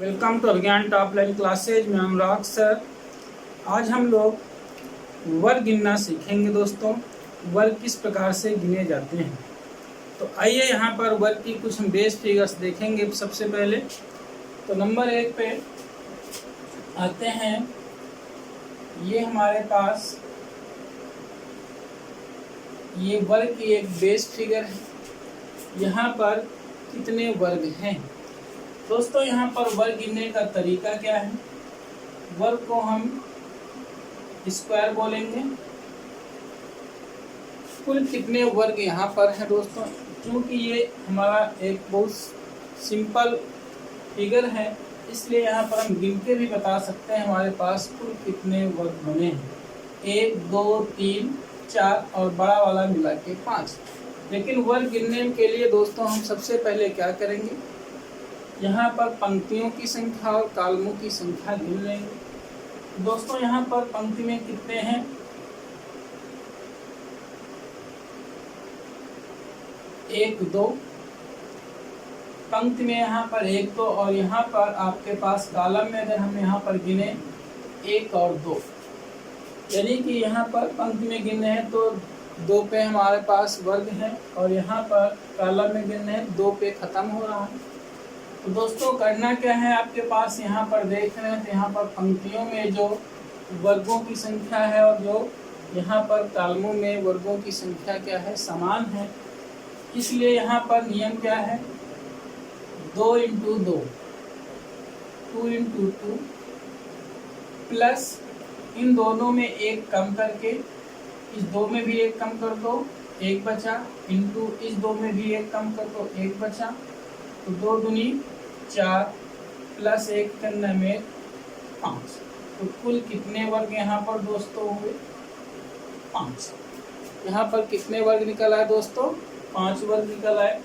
Welcome to Abhigyan top line classes में Anurag sir. आज हम लोग वर्ग गिनना सीखेंगे दोस्तों। वर्ग किस प्रकार से गिने जाते हैं, तो आइए यहाँ पर वर्ग की कुछ हम बेस फिगर्स देखेंगे। सबसे पहले तो नंबर 1 पे आते हैं। ये हमारे पास ये वर्ग की एक बेस फिगर है। यहाँ पर कितने वर्ग हैं दोस्तों? यहाँ पर वर्ग गिनने का तरीका क्या है? वर्ग को हम स्क्वायर बोलेंगे। कुल कितने वर्ग यहाँ पर है दोस्तों? क्योंकि ये हमारा एक बहुत सिंपल फिगर है, इसलिए यहाँ पर हम गिन के भी बता सकते हैं हमारे पास कुल कितने वर्ग बने हैं। 1 2 3 4 और बड़ा वाला मिला के 5। लेकिन वर्ग गिनने के लिए दोस्तों हम सबसे पहले क्या करेंगे? यहाँ पर पंक्तियों की संख्या और कॉलमों की संख्या गिन लेंगे। दोस्तों यहाँ पर पंक्ति में कितने हैं? 1 2 पंक्ति में यहाँ पर 1 2 और यहाँ पर आपके पास कॉलम में अगर हम यहाँ पर गिने 1 और 2, यानी कि यहाँ पर पंक्ति में गिने हैं तो 2 पे हमारे पास वर्ग है और यहाँ पर कॉलम में गिने हैं 2 पे खत्म हो रहा है। तो दोस्तों करना क्या है, आपके पास यहाँ पर देख रहे हैं तो यहाँ पर पंक्तियों में जो वर्गों की संख्या है और जो यहाँ पर कॉलमों में वर्गों की संख्या क्या है, समान है। इसलिए यहाँ पर नियम क्या है? 2 इंटू 2 2 इंटू 2 प्लस इन दोनों में एक कम करके इस 2 में भी एक कम कर दो, 1 बचा, इंटू इस 2 में भी एक कम कर दो, 1 बचा। तो 2 दूनी 4 प्लस 1 करने में 5। तो कुल कितने वर्ग यहाँ पर दोस्तों हुए? 5। यहाँ पर कितने वर्ग निकल आए दोस्तों? 5 वर्ग निकल आए।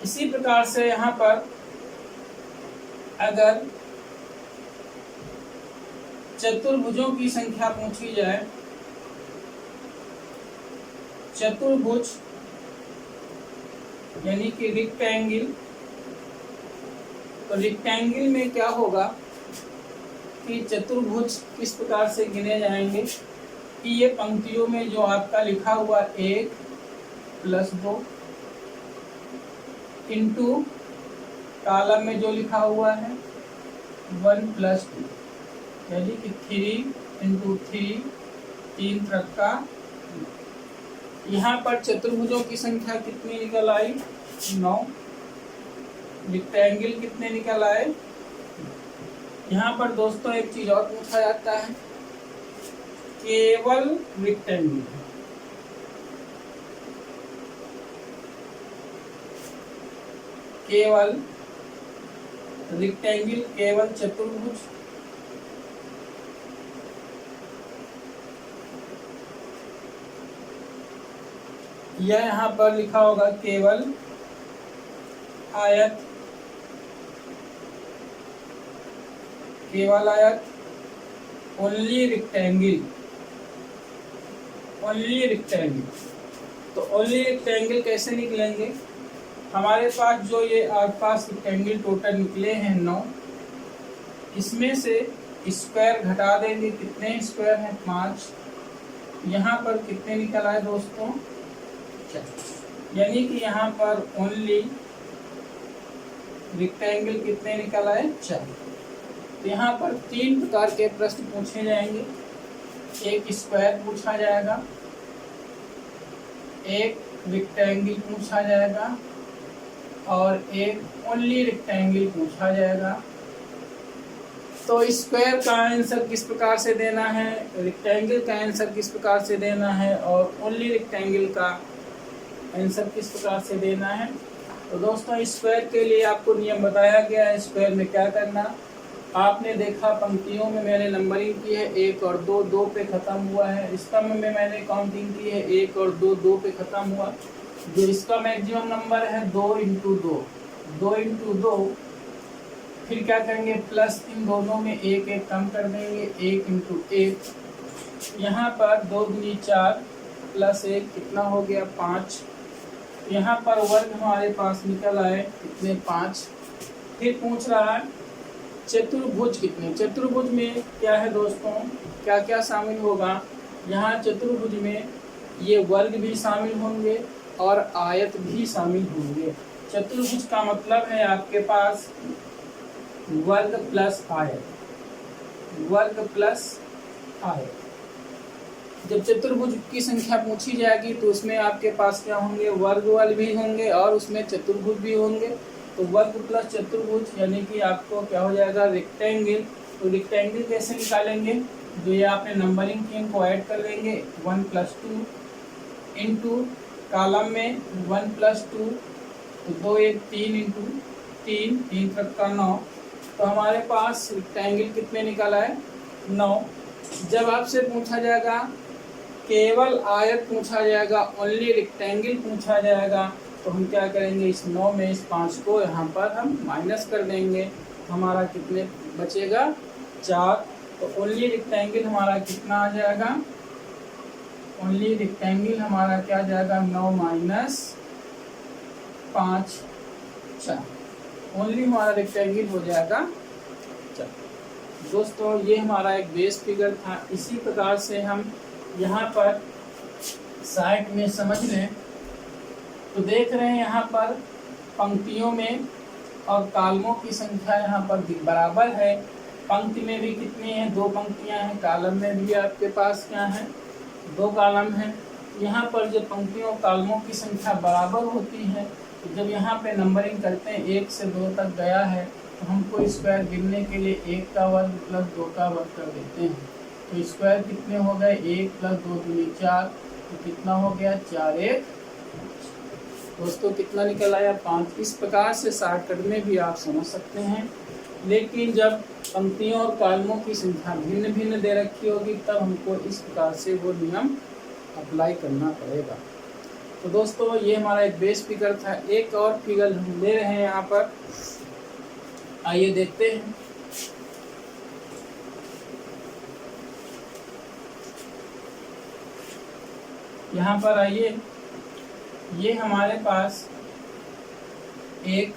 इसी प्रकार से यहाँ पर अगर चतुर्भुजों की संख्या पूछी जाए, चतुर्भुज यानी कि रेक्टेंगल, तो रेक्टेंगल में क्या होगा कि चतुर्भुज किस प्रकार से गिने जाएंगे कि ये पंक्तियों में जो आपका लिखा हुआ 1 प्लस 2 इंटू कॉलम में जो लिखा हुआ है 1 प्लस 2, यानी कि 3 इंटू 3 3 का। यहाँ पर चतुर्भुजों की संख्या कितनी निकल आई? 9। रेक्टेंगल कितने निकल आए? यहाँ पर दोस्तों एक चीज और पूछा जाता है, केवल रेक्टेंगल, केवल रेक्टेंगल, केवल चतुर्भुज। यह यहाँ पर लिखा होगा केवल आयत, केवल आयत, ओनली रेक्टेंगल, ओनली रेक्टेंगल। तो ओनली रेक्टेंगल कैसे निकलेंगे? हमारे पास जो ये आसपास रेक्टेंगल टोटल निकले हैं 9, इसमें से स्क्वायर घटा देंगे। कितने स्क्वायर हैं? 5। यहाँ पर कितने निकल आए दोस्तों? 4। यानी कि यहाँ पर ओनली रेक्टेंगल कितने निकल आए? 4। तो यहाँ पर 3 प्रकार के प्रश्न पूछे जाएंगे। एक स्क्वायर पूछा जाएगा, एक रेक्टेंगल पूछा जाएगा और एक ओनली रेक्टेंगल पूछा जाएगा। तो स्क्वायर का आंसर किस प्रकार से देना है, रेक्टेंगल का आंसर किस प्रकार से देना है और ओनली रेक्टेंगल का आंसर किस प्रकार से देना है। तो दोस्तों स्क्वायर के लिए आपको नियम बताया गया है। स्क्वायर में क्या करना, आपने देखा पंक्तियों में मैंने नंबरिंग की है 1 और 2, 2 पे खत्म हुआ है। स्तंभ में मैंने काउंटिंग की है 1 और 2, 2 पे खत्म हुआ। जो इसका मैक्सिमम नंबर है 2 इंटू 2, 2 इंटू 2। फिर क्या करेंगे? प्लस इन दोनों में एक एक कम कर देंगे, 1 इंटू 1। यहाँ पर 2 दूनी 4 प्लस 1 कितना हो गया? 5। यहाँ पर वर्ग हमारे पास निकल आए कितने? 5। फिर पूछ रहा है चतुर्भुज कितने। चतुर्भुज में क्या है दोस्तों, क्या क्या शामिल होगा। यहाँ चतुर्भुज में ये वर्ग भी शामिल होंगे और आयत भी शामिल होंगे। चतुर्भुज का मतलब है आपके पास वर्ग प्लस आयत, वर्ग प्लस आयत। जब चतुर्भुज की संख्या पूछी जाएगी तो उसमें आपके पास क्या होंगे, वर्ग वाले भी होंगे और उसमें चतुर्भुज भी होंगे। तो वर्ग प्लस चतुर्भुज यानी कि आपको क्या हो जाएगा, रेक्टेंगल। तो रेक्टेंगल कैसे निकालेंगे, जो ये आपने नंबरिंग की इनको ऐड कर लेंगे 1 + 2 इंटू कॉलम में 1 + 2 तो 2 1 3 इंटू 3 3 का 9। तो हमारे पास रेक्टेंगल कितने निकला है, 9। जब आपसे पूछा जाएगा केवल आयत पूछा जाएगा, ओनली रेक्टेंगल पूछा जाएगा, तो हम क्या करेंगे, इस 9 में इस 5 को यहाँ पर हम माइनस कर देंगे। हमारा कितने बचेगा, 4। तो ओनली रेक्टेंगल हमारा कितना आ जाएगा, ओनली रेक्टेंगल हमारा क्या आ जाएगा, 9 - 5 4। ओनली हमारा रेक्टेंगल हो जाएगा 4। दोस्तों ये हमारा एक बेस फिगर था। इसी प्रकार से हम यहाँ पर साइड में समझ लें तो देख रहे हैं यहाँ पर पंक्तियों में और कॉलमों की संख्या यहाँ पर बराबर है। पंक्ति में भी कितनी है, 2 पंक्तियाँ हैं, कॉलम में भी आपके पास क्या है, 2 कॉलम हैं। यहाँ पर जब पंक्तियों और कॉलमों की संख्या बराबर होती है तो जब यहाँ पे नंबरिंग करते हैं 1 से 2 तक गया है तो हमको स्क्वायर गिनने के लिए 1 का वर्ग प्लस 2 का वर्ग कर देते हैं। तो स्क्वायर कितने हो गए, 1 + 2 = 4। तो कितना हो गया, 4 1 दोस्तों कितना निकल आया, 5। इस प्रकार से शॉर्टकट में भी आप समझ सकते हैं। लेकिन जब पंक्तियों और कॉलमों की संख्या भिन्न भिन्न दे रखी होगी तब हमको इस प्रकार से वो नियम अप्लाई करना पड़ेगा। तो दोस्तों ये हमारा एक बेस फिगर था। एक और फिगर हम ले रहे हैं यहाँ पर, आइए देखते हैं। यहाँ पर आइए, ये हमारे पास एक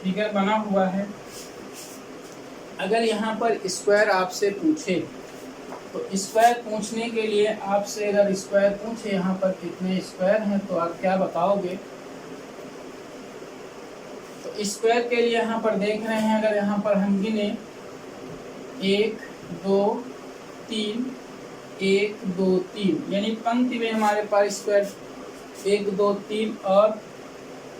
फिगर बना हुआ है। अगर यहाँ पर स्क्वायर आपसे पूछे तो स्क्वायर पूछने के लिए आपसे अगर स्क्वायर पूछे यहाँ पर कितने स्क्वायर हैं तो आप क्या बताओगे। तो स्क्वायर के लिए यहाँ पर देख रहे हैं, अगर यहाँ पर हम गिने 1 2 3 1 2 3 यानी पंक्ति में हमारे पास स्क्वायर 1 2 3 और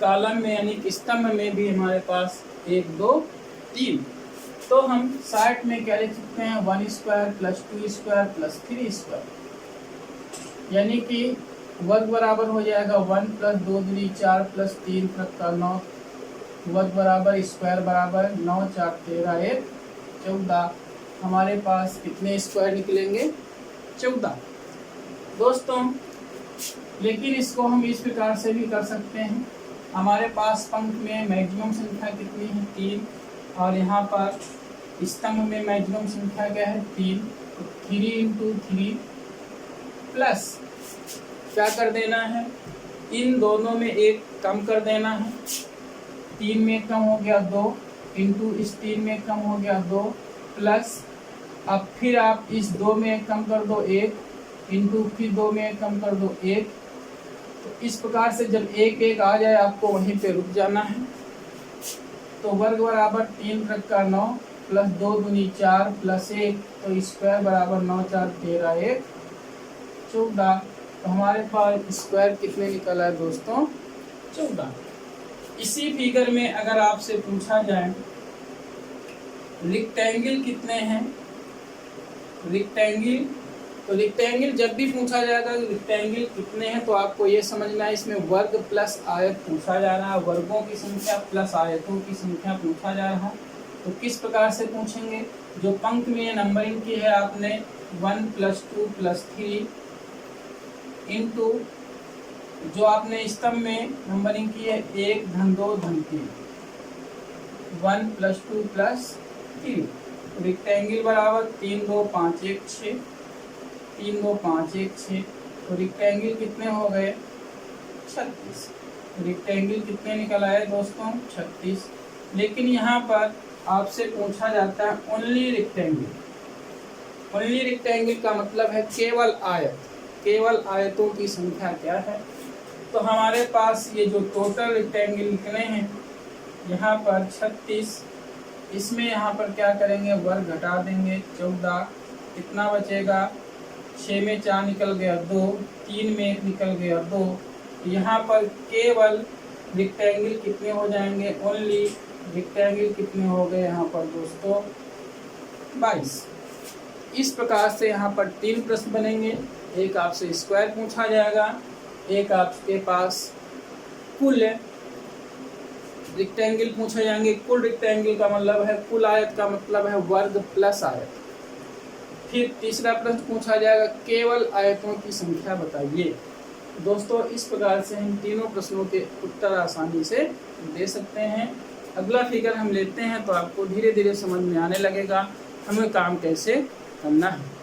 कॉलम में यानी स्तंभ में भी हमारे पास 1 2 3। तो हम साइड में क्या लिख सकते हैं, 1 स्क्वायर + 2 स्क्वायर + 3 स्क्वायर यानी कि वर्ग बराबर हो जाएगा 1 + 2 = 4 + 3 का 9 वर्ग बराबर स्क्वायर बराबर 9 4 13 1 14। हमारे पास कितने स्क्वायर निकलेंगे, 14 दोस्तों। लेकिन इसको हम इस प्रकार से भी कर सकते हैं। हमारे पास पंक्ति में मैक्सिमम संख्या कितनी है, 3 और यहाँ पर स्तंभ में मैक्सिमम संख्या क्या है, 3। तो 3 × 3 प्लस क्या कर देना है, इन दोनों में 1 कम कर देना है। 3 में कम हो गया 2 इंटू इस 3 में कम हो गया 2 प्लस अब फिर आप इस 2 में कम कर दो 1 इंटू फिर 2 में कम कर दो 1। तो इस प्रकार से जब 1 1 आ जाए आपको वहीं पे रुक जाना है। तो वर्ग बराबर 3 का 9 + 2 × 4 + 1 तो स्क्वायर बराबर 9 4 13 1 14। तो हमारे पास स्क्वायर कितने निकला है दोस्तों, 14। इसी फिगर में अगर आपसे पूछा जाए रेक्टेंगल कितने हैं, रेक्टेंगल, तो रेक्टेंगल जब भी पूछा जाएगा रेक्टेंगल कितने हैं तो आपको ये समझना है इसमें वर्ग प्लस आयत पूछा जा रहा है, वर्गों की संख्या प्लस आयतों की संख्या पूछा जा रहा है। तो किस प्रकार से पूछेंगे, जो पंक्ति में नंबरिंग की है आपने 1 + 2 + 3 इंटू जो आपने स्तंभ में नंबरिंग की है 1 + 2 + 3 1 + 2 + 3 रेक्टेंगल बराबर 3 2 5 1 6 3 2 5 1 6। तो रेक्टेंगल कितने हो गए? 36। रेक्टेंगल कितने निकल आए दोस्तों? 36। लेकिन यहाँ पर आपसे पूछा जाता है ओनली रेक्टेंगल। ओनली रेक्टेंगल का मतलब है केवल आयत। केवल आयतों की संख्या क्या है? तो हमारे पास ये जो टोटल रेक्टेंगल निकले हैं यहाँ पर 36, इसमें यहाँ पर क्या करेंगे? वर्ग घटा देंगे, 14। कितना बचेगा? 6 में 4 निकल गया 2, 3 में 1 निकल गया 2। यहाँ पर केवल रेक्टेंगल कितने हो जाएंगे? ओनली रेक्टेंगल कितने हो गए यहाँ पर दोस्तों? 22। इस प्रकार से यहाँ पर 3 प्रश्न बनेंगे। एक आपसे स्क्वायर पूछा जाएगा, एक आपके पास कुल रेक्टेंगल पूछे जाएंगे। कुल रेक्टेंगल का मतलब है, कुल आयत का मतलब है वर्ग प्लस आयत। फिर तीसरा प्रश्न पूछा जाएगा केवल आयतों की संख्या बताइए। दोस्तों इस प्रकार से हम तीनों प्रश्नों के उत्तर आसानी से दे सकते हैं। अगला फिगर हम लेते हैं तो आपको धीरे धीरे समझ में आने लगेगा हमें काम कैसे करना है।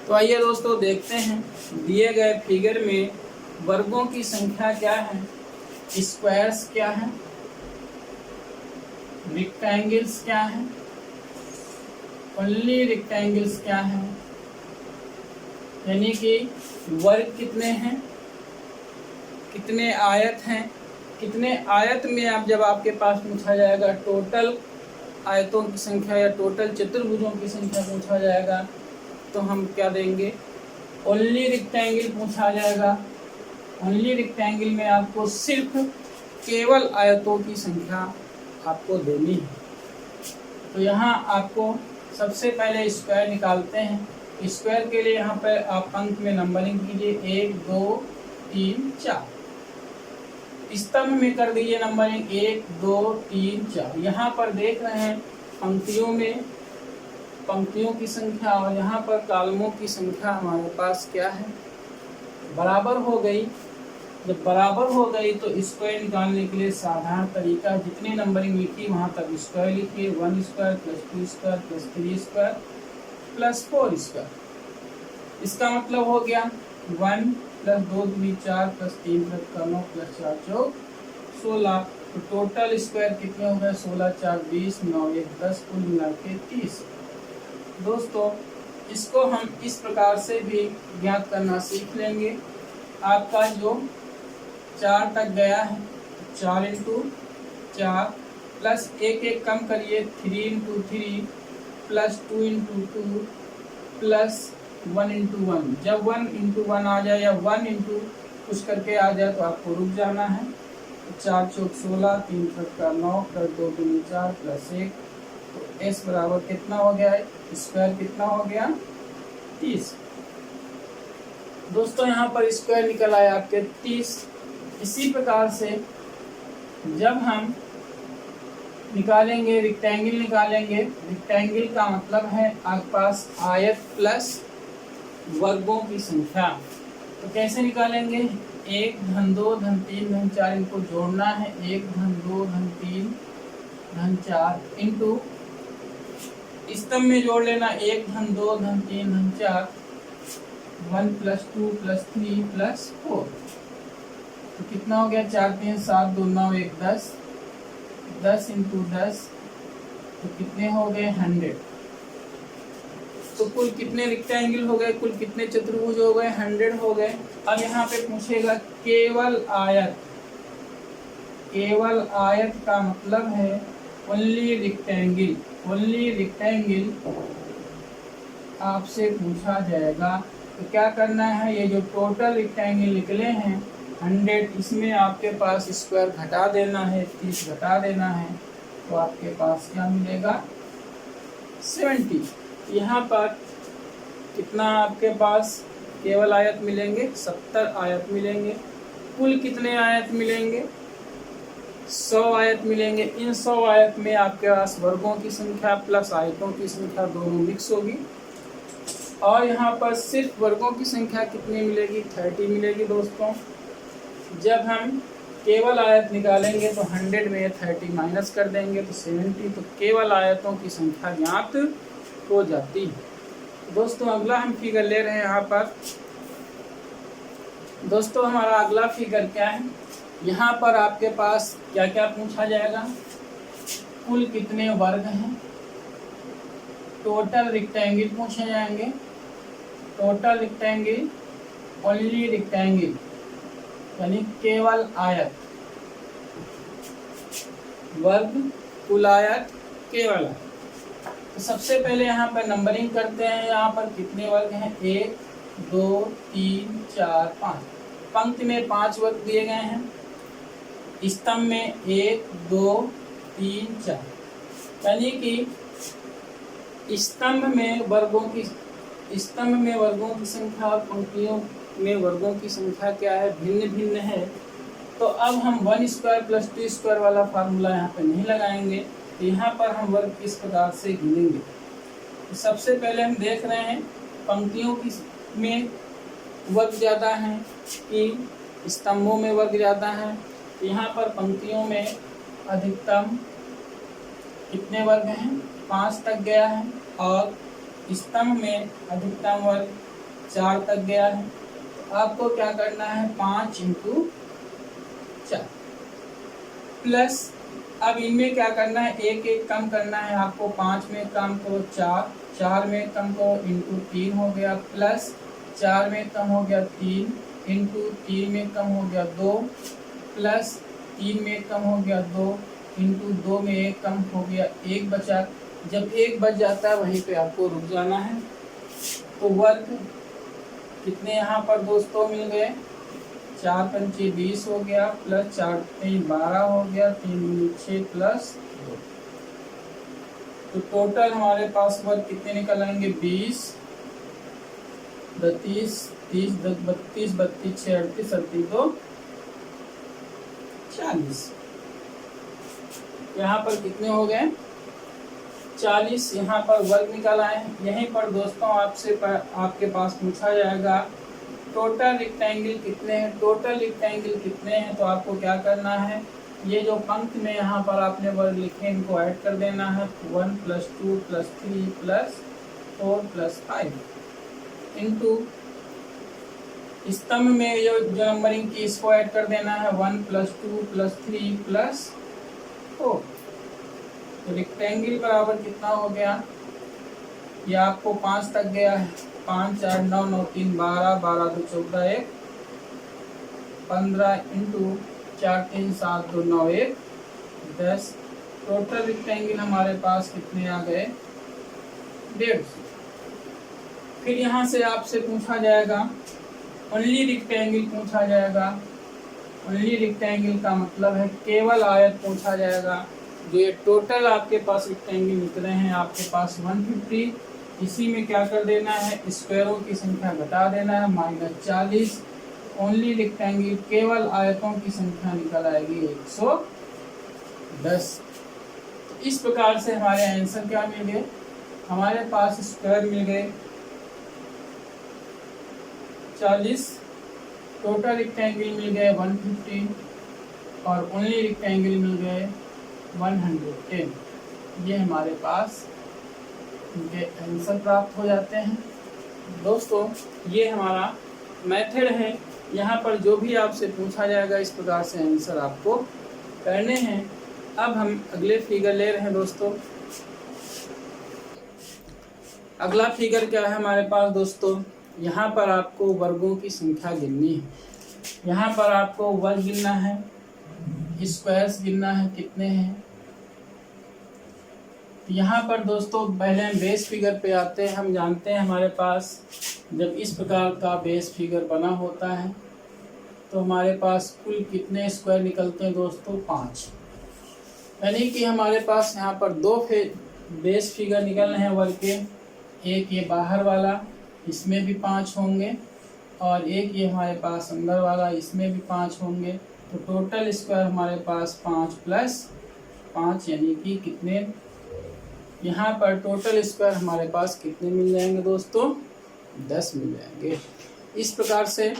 तो आइए दोस्तों देखते हैं दिए गए फिगर में वर्गों की संख्या क्या है, स्क्वायर्स क्या है, रेक्टेंगल्स क्या है, ओनली रेक्टेंगल्स क्या है, यानी कि वर्ग कितने हैं, कितने आयत हैं। कितने आयत में आप जब आपके पास पूछा जाएगा टोटल आयतों की संख्या या टोटल चतुर्भुजों की संख्या पूछा जाएगा तो हम क्या देंगे? ओनली रेक्टेंगल पूछा जाएगा। ओनली रेक्टेंगल में आपको सिर्फ केवल आयतों की संख्या आपको देनी है। तो यहाँ आपको सबसे पहले स्क्वायर निकालते हैं। स्क्वायर के लिए यहाँ पर आप अंक में नंबरिंग कीजिए 1 2 3 4। स्तंभ में कर दीजिए नंबरिंग 1 2 3 4। यहाँ पर देख रहे हैं पंक्तियों में पंक्तियों की संख्या और यहाँ पर कॉलमों की संख्या हमारे पास क्या है? बराबर हो गई। जब बराबर हो गई तो स्क्वायर निकालने के लिए साधारण तरीका, जितनी नंबरिंग लिखी वहाँ तक स्क्वायर लिखिए। 1 square plus 2 square plus 3 square plus 4 square. इसका मतलब हो गया 1 प्लस 2 दूनी 4 प्लस 3 प्लस 9 प्लस 4 चौक 16। तो टोटल स्क्वायर कितने हो गए? 16 4 20 9 1 10, कुल मिला के 30। दोस्तों इसको हम इस प्रकार से भी ज्ञात करना सीख लेंगे। आपका जो 4 तक गया है 4 इंटू 4 प्लस 1 1 कम करिए 3 into 3 plus 2 into 2 plus 1 into 1। जब 1 इंटू 1 आ जाए या 1 इंटू कुछ करके आ जाए तो आपको रुक जाना है। 4 चौक 16, 3 का 9 प्लस 2 दूनी 4 प्लस 1। तो s बराबर कितना हो गया है? स्क्वायर कितना हो गया? 30। दोस्तों यहाँ पर स्क्वायर निकल आया आपके 30। इसी प्रकार से जब हम निकालेंगे रेक्टेंगल निकालेंगे, रेक्टेंगल का मतलब है आपके पास आयत प्लस वर्गों की संख्या। तो कैसे निकालेंगे? 1 धन 2 धन 3 धन 4 इनको जोड़ना है। 1 धन 2 धन 3 धन 4 इंटू स्तंभ में जोड़ लेना 1 धन 2 धन 3 धन 4 1 प्लस 2 प्लस 3 प्लस 4। तो कितना हो गया? 4 3 7 2 9 1 10। 10 इंटू 10 तो कितने हो गए? 100। तो कुल कितने रेक्टेंगल हो गए? कुल कितने चतुर्भुज हो गए? 100 हो गए। अब यहाँ पे पूछेगा केवल आयत। केवल आयत का मतलब है ओनली रेक्टेंगल। ओनली रेक्टेंगल आपसे पूछा जाएगा तो क्या करना है? ये जो टोटल रेक्टेंगल निकले हैं 100, इसमें आपके पास स्क्वायर घटा देना है, 30 घटा देना है। तो आपके पास क्या मिलेगा? 70। यहाँ पर कितना आपके पास केवल आयत मिलेंगे? 70 आयत मिलेंगे। कुल कितने आयत मिलेंगे? 100 आयत मिलेंगे। इन 100 आयत में आपके पास वर्गों की संख्या प्लस आयतों की संख्या दोनों मिक्स होगी। और यहाँ पर सिर्फ वर्गों की संख्या कितनी मिलेगी? 30 मिलेगी। दोस्तों जब हम केवल आयत निकालेंगे तो 100 में 30 माइनस कर देंगे तो 70। तो केवल आयतों की संख्या ज्ञात हो जाती है। दोस्तों अगला हम फिगर ले रहे हैं यहाँ पर। दोस्तों हमारा अगला फिगर क्या है, यहाँ पर आपके पास क्या क्या पूछा जाएगा, कुल कितने वर्ग हैं, टोटल रेक्टेंगल पूछे जाएंगे, टोटल रेक्टेंगल, ओनली रेक्टेंगल यानी केवल आयत, वर्ग, कुल आयत, केवल आयत। तो सबसे पहले यहाँ पर नंबरिंग करते हैं। यहाँ पर कितने वर्ग हैं, 1 2 3 4 5। पंक्ति में 5 वर्ग दिए गए हैं, स्तंभ में 1 2 3 4, यानी कि स्तंभ में वर्गों की संख्या और पंक्तियों में वर्गों की संख्या क्या है, भिन्न भिन्न है। तो अब हम 1 स्क्वायर प्लस 2 स्क्वायर वाला फार्मूला यहाँ पे नहीं लगाएंगे। तो यहाँ पर हम वर्ग किस प्रकार से गिनेंगे, तो सबसे पहले हम देख रहे हैं पंक्तियों की में वर्ग ज़्यादा हैं कि स्तंभों में वर्ग ज़्यादा हैं। यहाँ पर पंक्तियों में अधिकतम कितने वर्ग हैं, 5 तक गया है, और स्तंभ में अधिकतम वर्ग 4 तक गया है। तो आपको क्या करना है, 5 × 4 प्लस, अब इनमें क्या करना है, एक एक कम करना है आपको। 5 में कम करो 4, 4 में कम करो इंटू 3 हो गया, प्लस 4 में कम हो गया 3 इंटू 3 में कम हो गया 2, प्लस 3 में कम हो गया 2 इंटू 2 में 1 कम हो गया 1 बचा। जब 1 बच जाता है वहीं पे आपको रुक जाना है। तो वर्ग कितने यहाँ पर दोस्तों मिल गए, 4 पंचे 20 हो गया, प्लस 4 3 12 हो गया, 3 6 प्लस 2। तो टोटल हमारे पास वर्ग कितने निकल आएंगे, 20 30 30 32 32 6 38 38 2 40। यहाँ पर कितने हो गए, 40। यहाँ पर वर्ग निकाला है। यहीं पर दोस्तों आपके पास पूछा जाएगा टोटल रेक्टेंगल कितने हैं, टोटल रेक्टेंगल कितने हैं। तो आपको क्या करना है, ये जो पंक्ति में यहाँ पर आपने वर्ग लिखे इनको ऐड कर देना है, 1 + 2 + 3 + 4 + 5 इंटू स्तंभ में जो नंबरिंग की इसको ऐड कर देना है, 1 + 2 + 3 + 4। तो रेक्टेंगल बराबर कितना हो गया, ये आपको 5 तक गया है, 5 4 9 9 3 12 12 2 14 1 15 इंटू 4 3 7 2 9 1 10। टोटल रेक्टेंगल हमारे पास कितने आ गए, 150। फिर यहाँ से आपसे पूछा जाएगा ओनली रेक्टेंगल पूछा जाएगा। ओनली रेक्टेंगल का मतलब है केवल आयत पूछा जाएगा। जो ये टोटल आपके पास रेक्टेंगल निकले हैं आपके पास 150, इसी में क्या कर देना है, स्क्वायरों की संख्या घटा देना है, -40। ओनली रेक्टेंगल केवल आयतों की संख्या निकल आएगी 110। तो इस प्रकार से हमारे आंसर क्या मिल गए, हमारे पास स्क्वायर मिल गए 40, टोटल रेक्टेंगल मिल गए 150 और ओनली रेक्टेंगल मिल गए 110। ये हमारे पास इनके आंसर प्राप्त हो जाते हैं। दोस्तों ये हमारा मेथड है, यहाँ पर जो भी आपसे पूछा जाएगा इस प्रकार से आंसर आपको करने हैं। अब हम अगले फिगर ले रहे हैं दोस्तों। अगला फिगर क्या है हमारे पास दोस्तों, यहाँ पर आपको वर्गों की संख्या गिननी है। यहाँ पर आपको वर्ग गिनना है, स्क्वायर्स गिनना है कितने हैं। यहाँ पर दोस्तों पहले हम बेस फिगर पे आते हैं। हम जानते हैं हमारे पास जब इस प्रकार का बेस फिगर बना होता है तो हमारे पास कुल कितने स्क्वायर निकलते हैं दोस्तों, 5। यानी कि हमारे पास यहाँ पर 2 बेस फिगर निकलने हैं वर्ग के। एक ये बाहर वाला, इसमें भी 5 होंगे, और एक ये हमारे पास अंदर वाला, इसमें भी 5 होंगे। तो टोटल स्क्वायर हमारे पास 5 + 5 यानी कि कितने, यहाँ पर टोटल स्क्वायर हमारे पास कितने मिल जाएंगे दोस्तों, 10 मिल जाएंगे। इस प्रकार से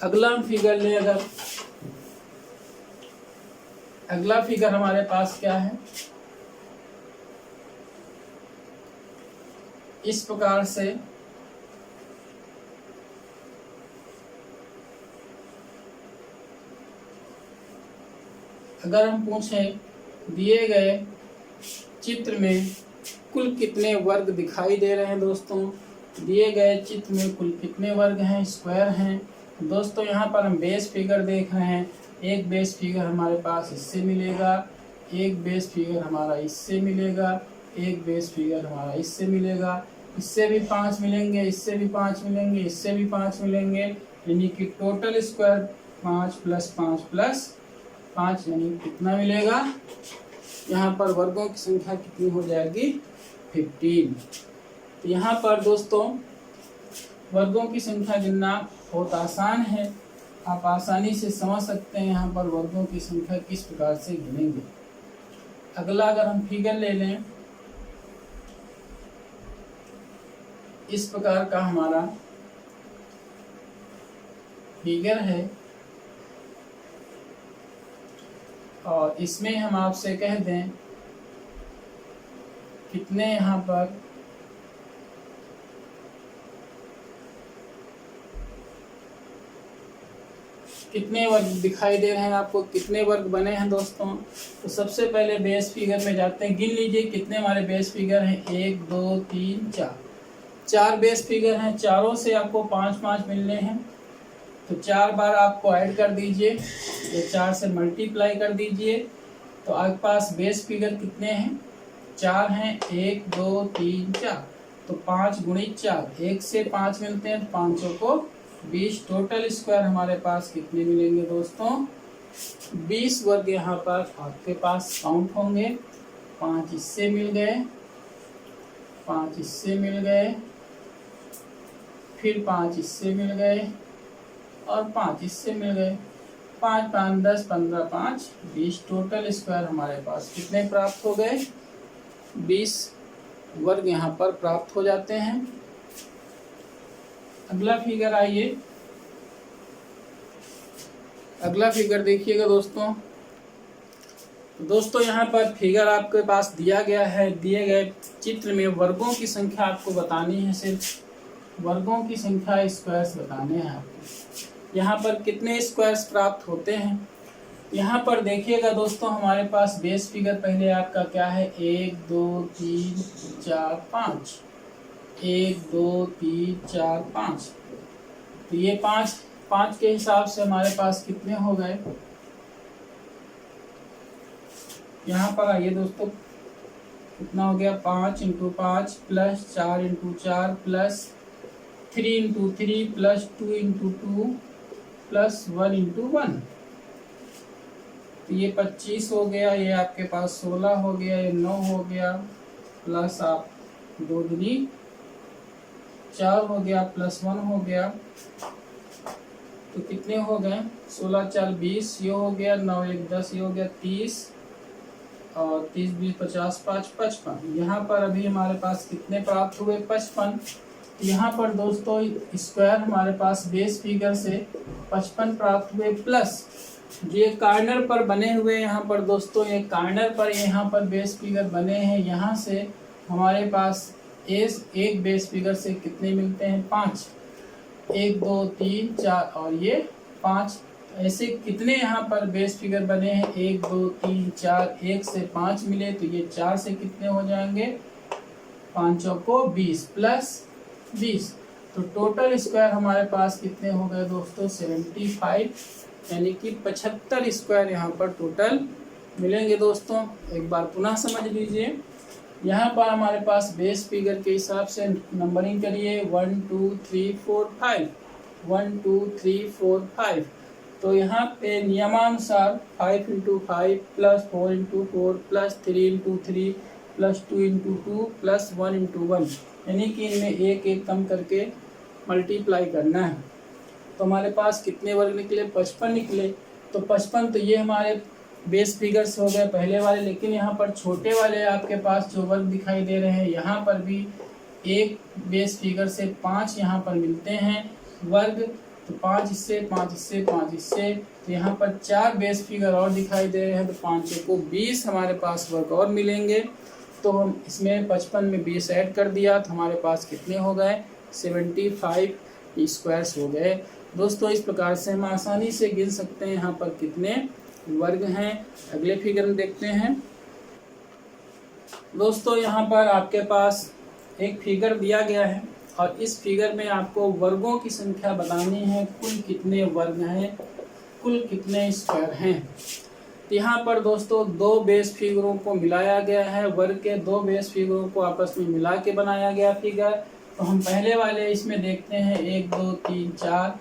अगला हम फिगर लें, अगर अगला फिगर हमारे पास क्या है, इस प्रकार से अगर हम पूछें दिए गए चित्र में कुल कितने वर्ग दिखाई दे रहे हैं दोस्तों, दिए गए चित्र में कुल कितने वर्ग हैं, स्क्वायर हैं। दोस्तों यहाँ पर हम बेस फिगर देख रहे हैं। एक बेस फिगर हमारे पास इससे मिलेगा, एक बेस फिगर हमारा इससे मिलेगा, एक बेस फिगर हमारा इससे मिलेगा, इससे भी 5 मिलेंगे, इससे भी 5 मिलेंगे, इससे भी 5 मिलेंगे, यानी कि टोटल स्क्वायर 5 + 5 + 5 यानी कितना मिलेगा। यहाँ पर वर्गों की संख्या कितनी हो जाएगी, 15। तो यहाँ पर दोस्तों वर्गों की संख्या गिनना बहुत आसान है, आप आसानी से समझ सकते हैं यहाँ पर वर्गों की संख्या किस प्रकार से गिनेंगे। अगला अगर हम फिगर ले लें, इस प्रकार का हमारा फिगर है और इसमें हम आपसे कह दें कितने यहाँ पर कितने वर्ग दिखाई दे रहे हैं, आपको कितने वर्ग बने हैं दोस्तों। तो सबसे पहले बेस फिगर में जाते हैं, गिन लीजिए कितने हमारे बेस फिगर हैं, 1 2 3 4, 4 बेस फिगर हैं, चारों से आपको 5 5 मिलने हैं। तो 4 बार आपको ऐड कर दीजिए, तो 4 से मल्टीप्लाई कर दीजिए, तो आपके पास बेस फिगर कितने हैं, 4 हैं, 1 2 3 4, तो 5 × 4, 1 से 5 मिलते हैं, 5 को 20। टोटल स्क्वायर हमारे पास कितने मिलेंगे दोस्तों, 20 वर्ग यहाँ पर आपके पास काउंट होंगे। 5 इससे मिल गए, 5 इससे मिल गए, फिर 5 इससे मिल गए और 5 इससे मिल गए। 5 5 10 15 5 20। टोटल स्क्वायर हमारे पास कितने प्राप्त हो गए, 20 वर्ग यहाँ पर प्राप्त हो जाते हैं। अगला फिगर आइए, अगला फिगर देखिएगा दोस्तों। तो दोस्तों यहाँ पर फिगर आपके पास दिया गया है, दिए गए चित्र में वर्गों की संख्या आपको बतानी है, सिर्फ वर्गों की संख्या स्क्वायर्स बताने हैं आपको। यहाँ पर कितने स्क्वायर्स प्राप्त होते हैं, यहाँ पर देखिएगा दोस्तों हमारे पास बेस फिगर पहले आपका क्या है, 1 2 3 4 5, 1 2 3 4 5। तो ये 5 के हिसाब से हमारे पास कितने हो गए। यहाँ पर आइए दोस्तों, कितना हो गया, 5 × 5 + 4 × 4 + 3 × 3 + 2 × 2 + 1 × 1। तो ये 25 हो गया, ये आपके पास 16 हो गया, ये 9 हो गया, प्लस आप 2 दूनी 4 हो गया, +1 हो गया। तो कितने हो गए, 16 4 20, ये हो गया, 9 1 10, ये हो गया 30 और 30 20 50 5 55। यहाँ पर अभी हमारे पास कितने प्राप्त हुए, 55। यहाँ पर दोस्तों स्क्वायर हमारे पास बेस फिगर से 55 प्राप्त हुए, प्लस जो ये कार्नर पर बने हुए यहाँ पर दोस्तों, ये कार्नर पर यहाँ पर बेस फिगर बने हैं, यहाँ से हमारे पास एक बेस फिगर से कितने मिलते हैं, 5, 1 2 3 4 और ये 5। ऐसे कितने यहाँ पर बेस फिगर बने हैं, 1 2 3 4, 1 से 5 मिले, तो ये 4 से कितने हो जाएंगे, 5 को 20 + 20। तो टोटल स्क्वायर हमारे पास कितने हो गए दोस्तों, 75, यानी कि 75 स्क्वायर यहाँ पर टोटल मिलेंगे दोस्तों। एक बार पुनः समझ लीजिए, यहाँ पर हमारे पास बेस फिगर के हिसाब से नंबरिंग करिए, 1 2 3 4 5, 1 2 3 4 5। तो यहाँ पे नियमानुसार 5 × 5 + 4 × 4 + 3 × 3 + 2 × 2 + 1 × 1, यानी कि इनमें एक एक कम करके मल्टीप्लाई करना है। तो हमारे पास कितने वर्ग निकले, 55 निकले। तो 55 तो ये हमारे बेस फिगर्स हो गए पहले वाले, लेकिन यहाँ पर छोटे वाले आपके पास जो वर्ग दिखाई दे रहे हैं, यहाँ पर भी एक बेस फिगर से 5 यहाँ पर मिलते हैं वर्ग। तो 5 इससे 5 इससे 5 इससे, तो यहाँ पर 4 बेस फिगर और दिखाई दे रहे हैं, तो 5 को 20 हमारे पास वर्ग और मिलेंगे। तो हम इसमें 55 में 20 ऐड कर दिया, तो हमारे पास कितने हो गए, 75 स्क्वायर्स हो गए। दोस्तों इस प्रकार से हम आसानी से गिन सकते हैं यहाँ पर कितने वर्ग हैं। अगले फिगर में देखते हैं दोस्तों, यहाँ पर आपके पास एक फिगर दिया गया है और इस फिगर में आपको वर्गों की संख्या बतानी है, कुल कितने वर्ग हैं, कुल कितने स्क्वायर हैं। तो यहाँ पर दोस्तों दो बेस फिगरों को मिलाया गया है, वर्ग के दो बेस फिगरों को आपस में मिला के बनाया गया फिगर। तो हम पहले वाले इसमें देखते हैं 1 2 3 4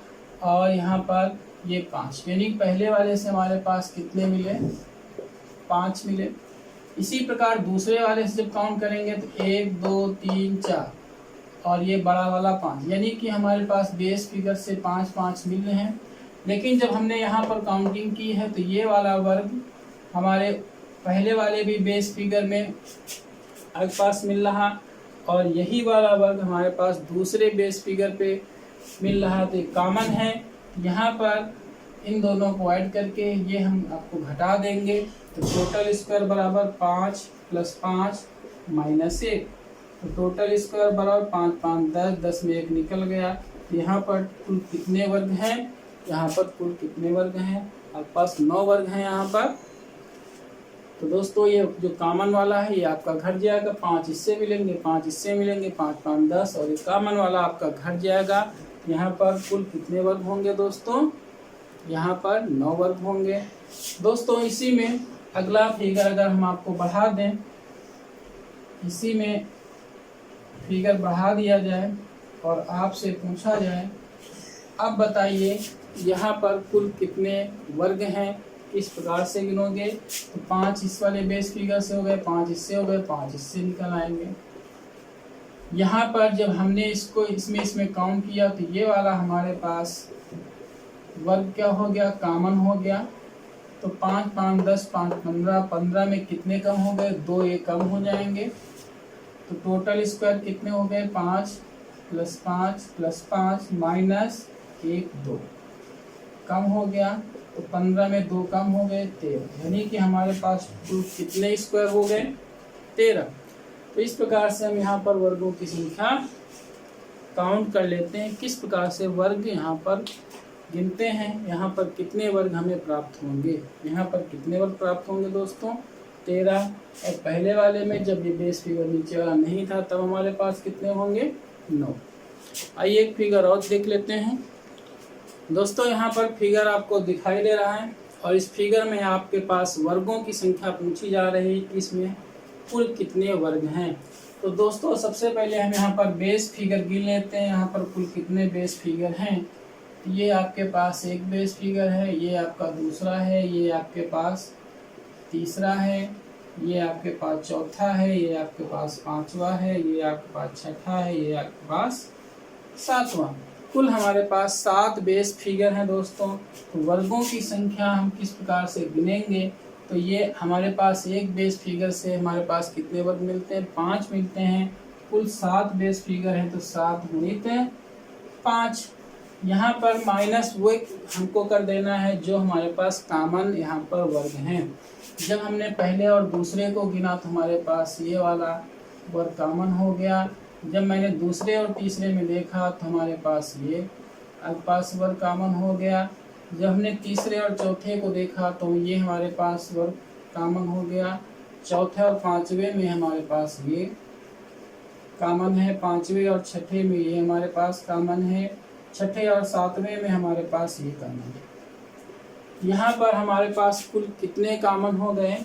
और यहाँ पर ये 5, यानी पहले वाले से हमारे पास कितने मिले, 5 मिले। इसी प्रकार दूसरे वाले से जब काउंट करेंगे तो 1 2 3 4 और ये बड़ा वाला 5, यानी कि हमारे पास बेस फिगर से 5 5 मिल रहे हैं। लेकिन जब हमने यहाँ पर काउंटिंग की है तो ये वाला वर्ग हमारे पहले वाले भी बेस फिगर में आपके पास मिल रहा और यही वाला वर्ग हमारे पास दूसरे बेस फिगर पे मिल रहा, तो कॉमन है। यहाँ पर इन दोनों को ऐड करके ये हम आपको घटा देंगे तो टोटल स्क्वायर बराबर 5 + 5 - 1, तो टोटल स्क्वायर बराबर 5 5 10, 10 में 1 निकल गया। यहाँ पर कुल कितने वर्ग हैं, यहाँ पर कुल कितने वर्ग हैं, आपके पास 9 वर्ग हैं यहाँ पर। तो दोस्तों ये जो कॉमन वाला है ये आपका घट जाएगा, 5 इससे मिलेंगे, 5 इससे मिलेंगे, 5 5 10 और ये कॉमन वाला आपका घट जाएगा। यहाँ पर कुल कितने वर्ग होंगे दोस्तों, यहाँ पर 9 वर्ग होंगे। दोस्तों इसी में अगला फिगर अगर हम आपको बढ़ा दें, इसी में फिगर बढ़ा दिया जाए और आपसे पूछा जाए अब बताइए यहाँ पर कुल कितने वर्ग हैं, किस प्रकार से गिनोगे। तो 5 इस वाले बेस फिगर से हो गए, 5 इससे हो गए, 5 इससे निकल आएंगे। यहाँ पर जब हमने इसको इसमें काउंट किया तो ये वाला हमारे पास वर्ग क्या हो गया, कॉमन हो गया। तो 5 5 10 5 15, 15 में कितने कम हो गए, 2 ये कम हो जाएंगे। तो टोटल स्क्वायर कितने हो गए, 5 + 5 + 5 - 1 2 कम हो गया। तो 15 में 2 कम हो गए, 13, यानी कि हमारे पास कुल कितने स्क्वायर हो गए, 13। तो इस प्रकार से हम यहाँ पर वर्गों की संख्या काउंट कर लेते हैं, किस प्रकार से वर्ग यहाँ पर गिनते हैं। यहाँ पर कितने वर्ग हमें प्राप्त होंगे, यहाँ पर कितने वर्ग प्राप्त होंगे दोस्तों, 13। और पहले वाले में जब ये बेस फिगर नीचे वाला नहीं था तब हमारे पास कितने होंगे, 9। आइए एक फिगर और देख लेते हैं दोस्तों। यहाँ पर फिगर आपको दिखाई दे रहा है और इस फिगर में आपके पास वर्गों की संख्या पूछी जा रही है, इसमें कुल कितने वर्ग हैं। तो दोस्तों सबसे पहले हम यहाँ पर बेस फिगर गिन लेते हैं, यहाँ पर कुल कितने बेस फिगर हैं। ये आपके पास एक बेस फिगर है, ये आपका दूसरा है, ये आपके पास तीसरा है, ये आपके पास चौथा है, ये आपके पास पांचवा है, ये आपके पास छठा है, ये आपके पास सातवां। कुल हमारे पास 7 बेस फिगर हैं दोस्तों। तो वर्गों की संख्या हम किस प्रकार से गिनेंगे, तो ये हमारे पास एक बेस फिगर से हमारे पास कितने वर्ग मिलते हैं, 5 मिलते हैं। कुल 7 बेस फिगर हैं तो 7 × 5। यहाँ पर माइनस वो हमको कर देना है जो हमारे पास कॉमन यहाँ पर वर्ग हैं। जब हमने पहले और दूसरे को गिना तो हमारे पास ये वाला वर्ग कॉमन हो गया। जब मैंने दूसरे और तीसरे में देखा तो हमारे पास ये पास वर्ग कॉमन हो गया। जब हमने तीसरे और चौथे को देखा तो ये हमारे पास वर्ग कॉमन हो गया। चौथे और पांचवें में हमारे पास ये कॉमन है, पांचवें और छठे में ये हमारे पास कॉमन है, छठे और सातवें में हमारे पास ये कॉमन है। यहाँ पर हमारे पास कुल कितने कॉमन हो गए,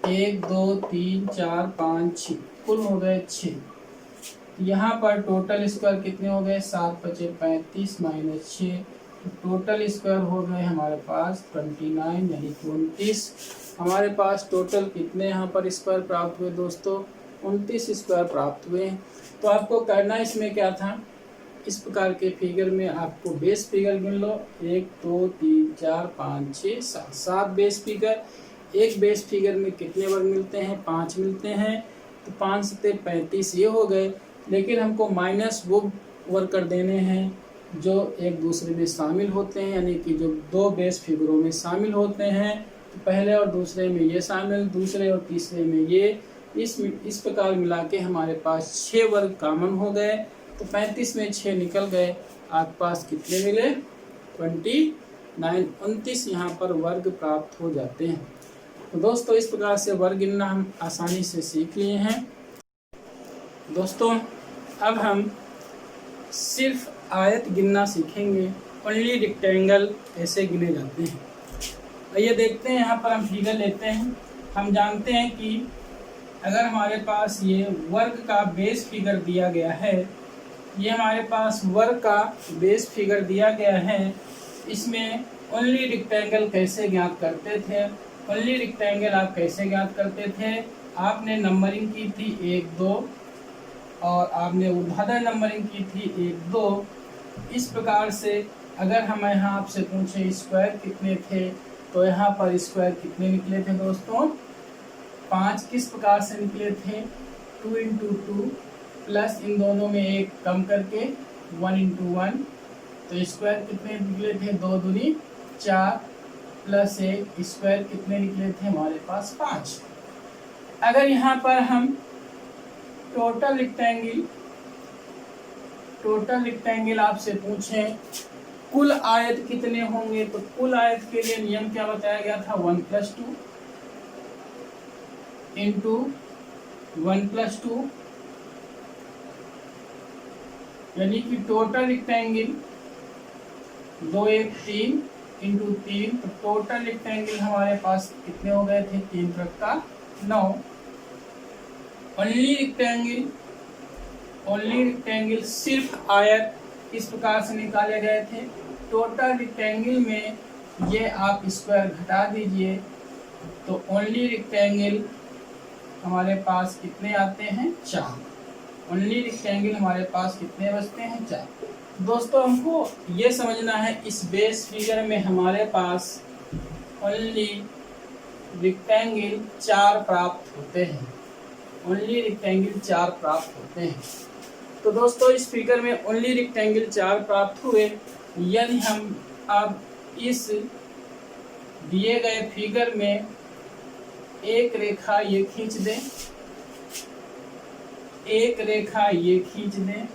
1 2 3 4 5 6, कुल हो गए 6। यहाँ पर टोटल स्क्वायर कितने हो गए, 7 5 35 - 6, टोटल स्क्वायर हो गए हमारे पास 29 यानी 29। हमारे पास टोटल कितने यहाँ पर स्क्वायर प्राप्त हुए दोस्तों, 29 स्क्वायर प्राप्त हुए। तो आपको करना इसमें क्या था, इस प्रकार के फिगर में आपको बेस फिगर गिन लो, 1 2 3 4 5 6 7, 7 बेस फिगर। एक बेस फिगर में कितने वर्ग मिलते हैं, 5 मिलते हैं। तो 5 से 35 ये हो गए, लेकिन हमको माइनस वो वर्ग कर देने हैं जो एक दूसरे में शामिल होते हैं, यानी कि जो 2 बेस फिगरों में शामिल होते हैं। तो पहले और दूसरे में ये शामिल, दूसरे और तीसरे में ये, इस प्रकार मिला के हमारे पास 6 वर्ग कॉमन हो गए। तो 35 में 6 निकल गए, आपके पास कितने मिले, 9 29 यहाँ पर वर्ग प्राप्त हो जाते हैं। तो दोस्तों इस प्रकार से वर्ग गिनना हम आसानी से सीख लिए हैं। दोस्तों अब हम सिर्फ आयत गिनना सीखेंगे। ओनली रेक्टेंगल ऐसे गिने जाते हैं। आइए देखते हैं, यहाँ पर हम फिगर लेते हैं। हम जानते हैं कि अगर हमारे पास ये वर्ग का बेस फिगर दिया गया है, ये हमारे पास वर्ग का बेस फिगर दिया गया है, इसमें ओनली रेक्टेंगल कैसे ज्ञात करते थे? ओनली रेक्टेंगल आप कैसे ज्ञात करते थे? आपने नंबरिंग की थी 1 2 और आपने ऊर्ध्वाधर नंबरिंग की थी 1 2। इस प्रकार से अगर हम यहाँ आपसे पूछें स्क्वायर कितने थे, तो यहाँ पर स्क्वायर कितने निकले थे दोस्तों? 5। किस प्रकार से निकले थे? 2 × 2 प्लस इन दोनों में एक कम करके 1 × 1। तो स्क्वायर कितने निकले थे? 2 दूनी 4 प्लस 1 स्क्वायर कितने निकले थे हमारे पास? 5। अगर यहाँ पर हम टोटल रेक्टेंगल आपसे पूछें कुल आयत कितने होंगे, तो कुल आयत के लिए नियम क्या बताया गया था? 1 + 2 × 1 + 2, यानी कि टोटल रेक्टेंगल 2 1 3 × 3। तो टोटल रेक्टेंगल हमारे पास कितने हो गए थे? 3 × 9। ओनली रेक्टेंगल सिर्फ आयत किस प्रकार से निकाले गए थे? टोटल रेक्टेंगल में ये आप स्क्वायर घटा दीजिए, तो ओनली रेक्टेंगल हमारे पास कितने आते हैं? 4। ओनली रेक्टेंगल हमारे पास कितने बचते हैं? 4। दोस्तों हमको ये समझना है इस बेस फिगर में हमारे पास ओनली रेक्टेंगल 4 प्राप्त होते हैं। ओनली रेक्टेंगल 4 प्राप्त होते हैं। तो दोस्तों इस फिगर में ओनली रेक्टेंगल 4 प्राप्त हुए, यदि हम अब इस दिए गए फिगर में एक रेखा ये खींच दें, एक रेखा ये खींच दें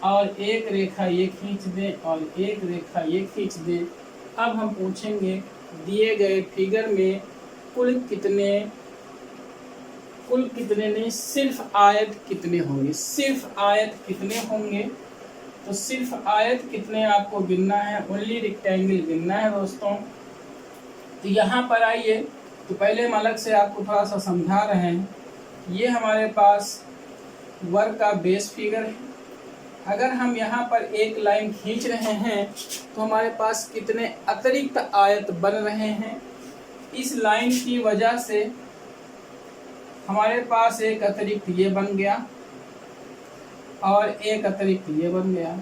और एक रेखा ये खींच दें और एक रेखा ये खींच दें, अब हम पूछेंगे दिए गए फिगर में कुल कितने नहीं, सिर्फ आयत कितने होंगे? सिर्फ आयत कितने होंगे? तो सिर्फ आयत कितने आपको गिनना है, ओनली रेक्टेंगल गिनना है दोस्तों। तो यहाँ पर आइए, तो पहले हम अलग से आपको थोड़ा सा समझा रहे हैं। ये हमारे पास वर्ग का बेस फिगर है। अगर हम यहाँ पर एक लाइन खींच रहे हैं तो हमारे पास कितने अतिरिक्त आयत बन रहे हैं? इस लाइन की वजह से हमारे पास एक अतिरिक्त ये बन गया और एक अतिरिक्त ये बन गया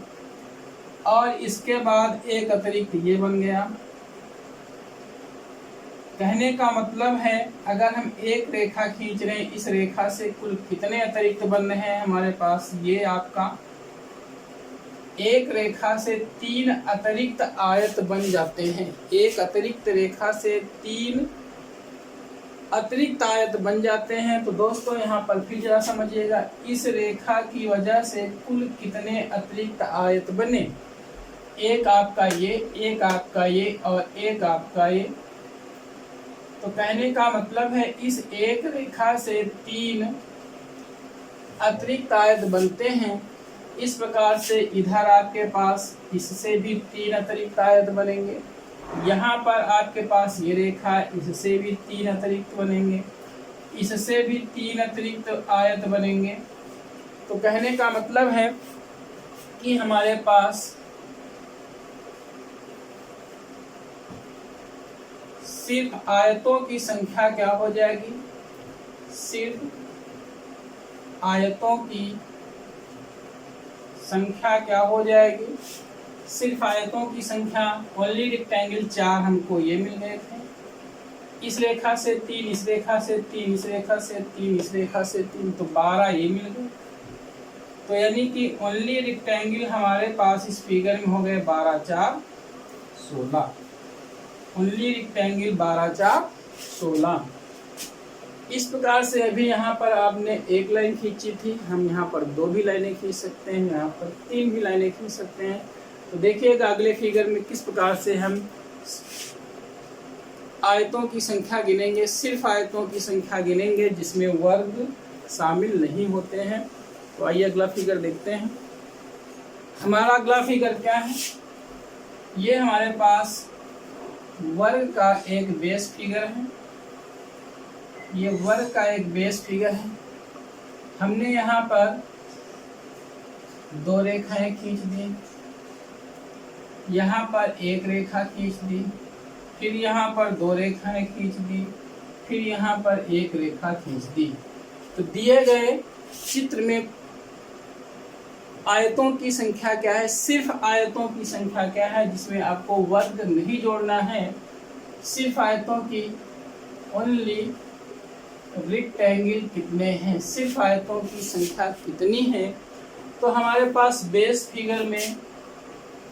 और इसके बाद एक अतिरिक्त ये बन गया। कहने का मतलब है अगर हम एक रेखा खींच रहे हैं, इस रेखा से कुल कितने अतिरिक्त बन रहे हैं हमारे पास? ये आपका एक रेखा से 3 अतिरिक्त आयत बन जाते हैं। एक अतिरिक्त रेखा से 3 अतिरिक्त आयत बन जाते हैं। तो दोस्तों यहाँ पर फिर जरा समझिएगा, इस रेखा की वजह से कुल कितने अतिरिक्त आयत बने? एक आपका ये, एक आपका ये और एक आपका ये। तो कहने का मतलब है इस एक रेखा से 3 अतिरिक्त आयत बनते हैं। इस प्रकार से इधर आपके पास इससे भी 3 अतिरिक्त आयत बनेंगे। यहाँ पर आपके पास ये रेखा, इससे भी 3 अतिरिक्त बनेंगे, इससे भी 3 अतिरिक्त आयत बनेंगे। तो कहने का मतलब है कि हमारे पास सिर्फ आयतों की संख्या क्या हो जाएगी? सिर्फ आयतों की संख्या क्या हो जाएगी? सिर्फ आयतों की संख्या ओनली रेक्टेंगल 4 हमको ये मिल गए थे। इस रेखा से 3, इस रेखा से 3, इस रेखा से 3, इस रेखा से 3, तो 12 ये मिल गए। तो यानी कि ओनली रेक्टेंगल हमारे पास इस फिगर में हो गए 12 4 16। Only rectangle 12 4 16। इस प्रकार से अभी यहाँ पर आपने एक लाइन खींची थी, हम यहाँ पर 2 भी लाइनें खींच सकते हैं, यहाँ पर 3 भी लाइनें खींच सकते हैं। तो देखिएगा अगले फिगर में किस प्रकार से हम आयतों की संख्या गिनेंगे, सिर्फ आयतों की संख्या गिनेंगे जिसमें वर्ग शामिल नहीं होते हैं। तो आइए अगला फिगर देखते हैं। हमारा अगला फिगर क्या है, ये हमारे पास वर्ग का एक बेस फिगर है। ये वर्ग का एक बेस फिगर है। हमने यहाँ पर दो रेखाएं खींच दी, यहाँ पर एक रेखा खींच दी, फिर यहाँ पर दो रेखाएं खींच दी, फिर यहाँ पर एक रेखा खींच दी। तो दिए गए चित्र में आयतों की संख्या क्या है, सिर्फ आयतों की संख्या क्या है जिसमें आपको वर्ग नहीं जोड़ना है, सिर्फ आयतों की ओनली रेक्टेंगल कितने हैं, सिर्फ आयतों की संख्या कितनी है। तो हमारे पास बेस फिगर में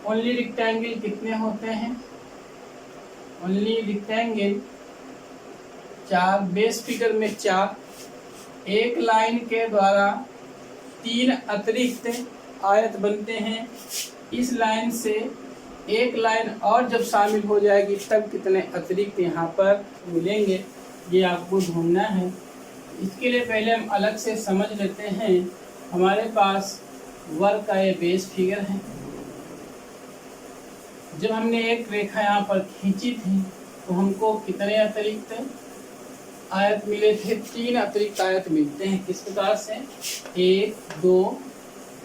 ओनली रेक्टेंगल कितने होते हैं, ओनली रेक्टेंगल 4, बेस फिगर में 4। एक लाइन के द्वारा 3 अतिरिक्त आयत बनते हैं। इस लाइन से एक लाइन और जब शामिल हो जाएगी तब कितने अतिरिक्त यहाँ पर मिलेंगे, ये आपको ढूंढना है। इसके लिए पहले हम अलग से समझ लेते हैं। हमारे पास वर्ग का ये बेस फिगर है। जब हमने एक रेखा यहाँ पर खींची थी तो हमको कितने अतिरिक्त आयत मिले थे, 3 अतिरिक्त आयत मिलते हैं। किस प्रकार से, 1, 2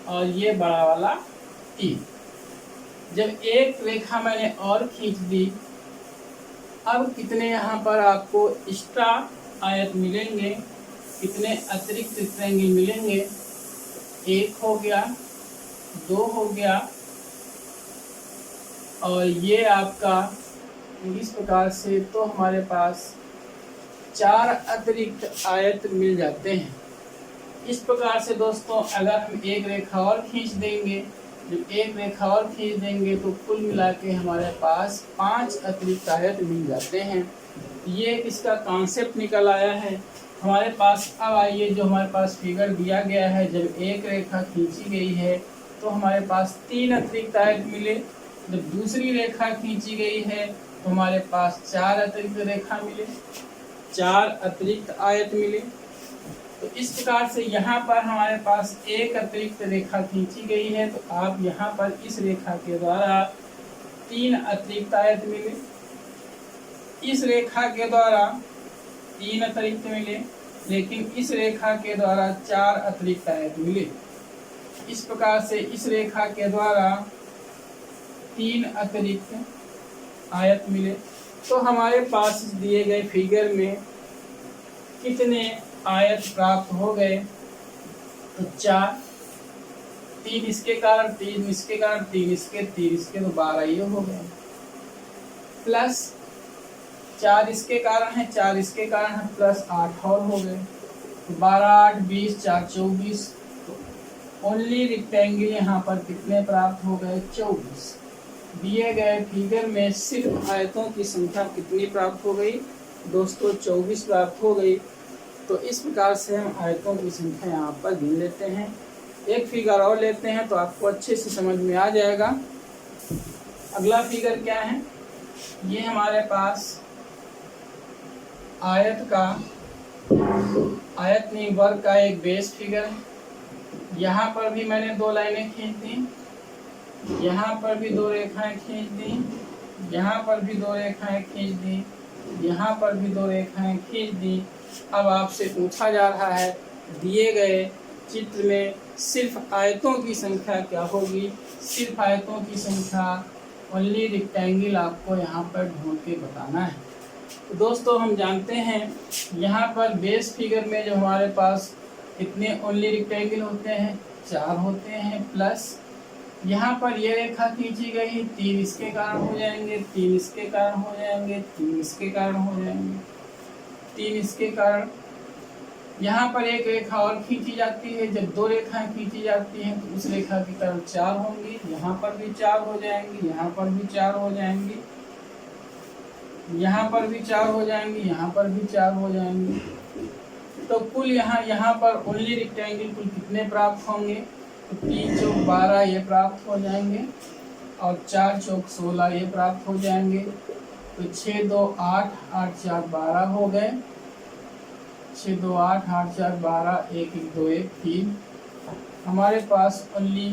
और ये बड़ा वाला 3। जब एक रेखा मैंने और खींच दी, अब कितने यहाँ पर आपको एक्स्ट्रा आयत मिलेंगे, कितने अतिरिक्त रेक्टेंगल मिलेंगे, 1 हो गया, 2 हो गया और ये आपका इस प्रकार से। तो हमारे पास 4 अतिरिक्त आयत मिल जाते हैं। इस प्रकार से दोस्तों अगर हम एक रेखा और खींच देंगे, जब एक रेखा और खींच देंगे तो कुल मिला के हमारे पास 5 अतिरिक्त आयत मिल जाते हैं। ये इसका कॉन्सेप्ट निकल आया है हमारे पास। अब आइए जो हमारे पास फिगर दिया गया है, जब एक रेखा खींची गई है तो हमारे पास 3 अतिरिक्त आयत मिले। जब दूसरी रेखा खींची गई है तो हमारे पास 4 अतिरिक्त रेखा मिले, 4 अतिरिक्त आयत मिले। तो इस प्रकार से यहाँ पर हमारे पास एक अतिरिक्त रेखा खींची गई है, तो आप यहाँ पर इस रेखा के द्वारा 3 अतिरिक्त आयत मिले, इस रेखा के द्वारा 3 अतिरिक्त मिले, लेकिन इस रेखा के द्वारा 4 अतिरिक्त आयत मिले। इस प्रकार से इस रेखा के द्वारा 3 अतिरिक्त आयत मिले। तो हमारे पास दिए गए फिगर में कितने आयत प्राप्त हो गए, तो 4, 3 इसके कारण, 3 इसके कारण, 3 इसके, 3 इसके, तो 12 ये हो गए, प्लस 4 इसके कारण है, 4 इसके कारण है, प्लस 8 और हो गए, तो 12, 8, 20, 4, 24। तो ओनली रेक्टेंगल यहाँ पर कितने प्राप्त हो गए, 24। दिए गए फिगर में सिर्फ आयतों की संख्या कितनी प्राप्त हो गई दोस्तों, 24 प्राप्त हो गई। तो इस प्रकार से हम आयतों की संख्या यहाँ पर गिन लेते हैं। एक फिगर और लेते हैं तो आपको अच्छे से समझ में आ जाएगा। अगला फिगर क्या है, ये हमारे पास आयत नहीं वर्ग का एक बेस फिगर है। यहाँ पर भी मैंने 2 लाइनें खींच दी, यहाँ पर भी 2 रेखाएं खींच दी, यहाँ पर भी 2 रेखाएं खींच दी, यहाँ पर भी 2 रेखाएं खींच दी। अब आपसे पूछा जा रहा है दिए गए चित्र में सिर्फ आयतों की संख्या क्या होगी, सिर्फ आयतों की संख्या ओनली रेक्टेंगल आपको यहाँ पर ढूंढ के बताना है। तो दोस्तों हम जानते हैं यहाँ पर बेस फिगर में जो हमारे पास कितने ओनली रेक्टेंगल होते हैं, 4 होते हैं, प्लस यहाँ पर ये रेखा खींची गई, 3 इसके कारण हो जाएंगे, 3 इसके कारण हो जाएंगे, 3 इसके कारण हो जाएंगे, 3 इसके कारण। यहाँ पर एक रेखा और खींची जाती है। जब 2 रेखाएं खींची जाती हैं तो उस रेखा के कारण 4 होंगी, यहाँ पर भी 4 हो जाएंगी, यहाँ पर भी 4 हो जाएंगी, यहाँ पर भी 4 हो जाएंगी, यहाँ पर भी 4 हो जाएंगी। तो कुल यहाँ पर ओनली रेक्टेंगल कुल कितने प्राप्त होंगे, तो 3 × 4 = 12 ये प्राप्त हो जाएंगे। और 4 चौक 16 ये प्राप्त हो जाएंगे। तो 6 2 8, 8 4 12 हो गए। 6 2 8, 8 4 12, 1 1 2 1 3। हमारे पास ओनली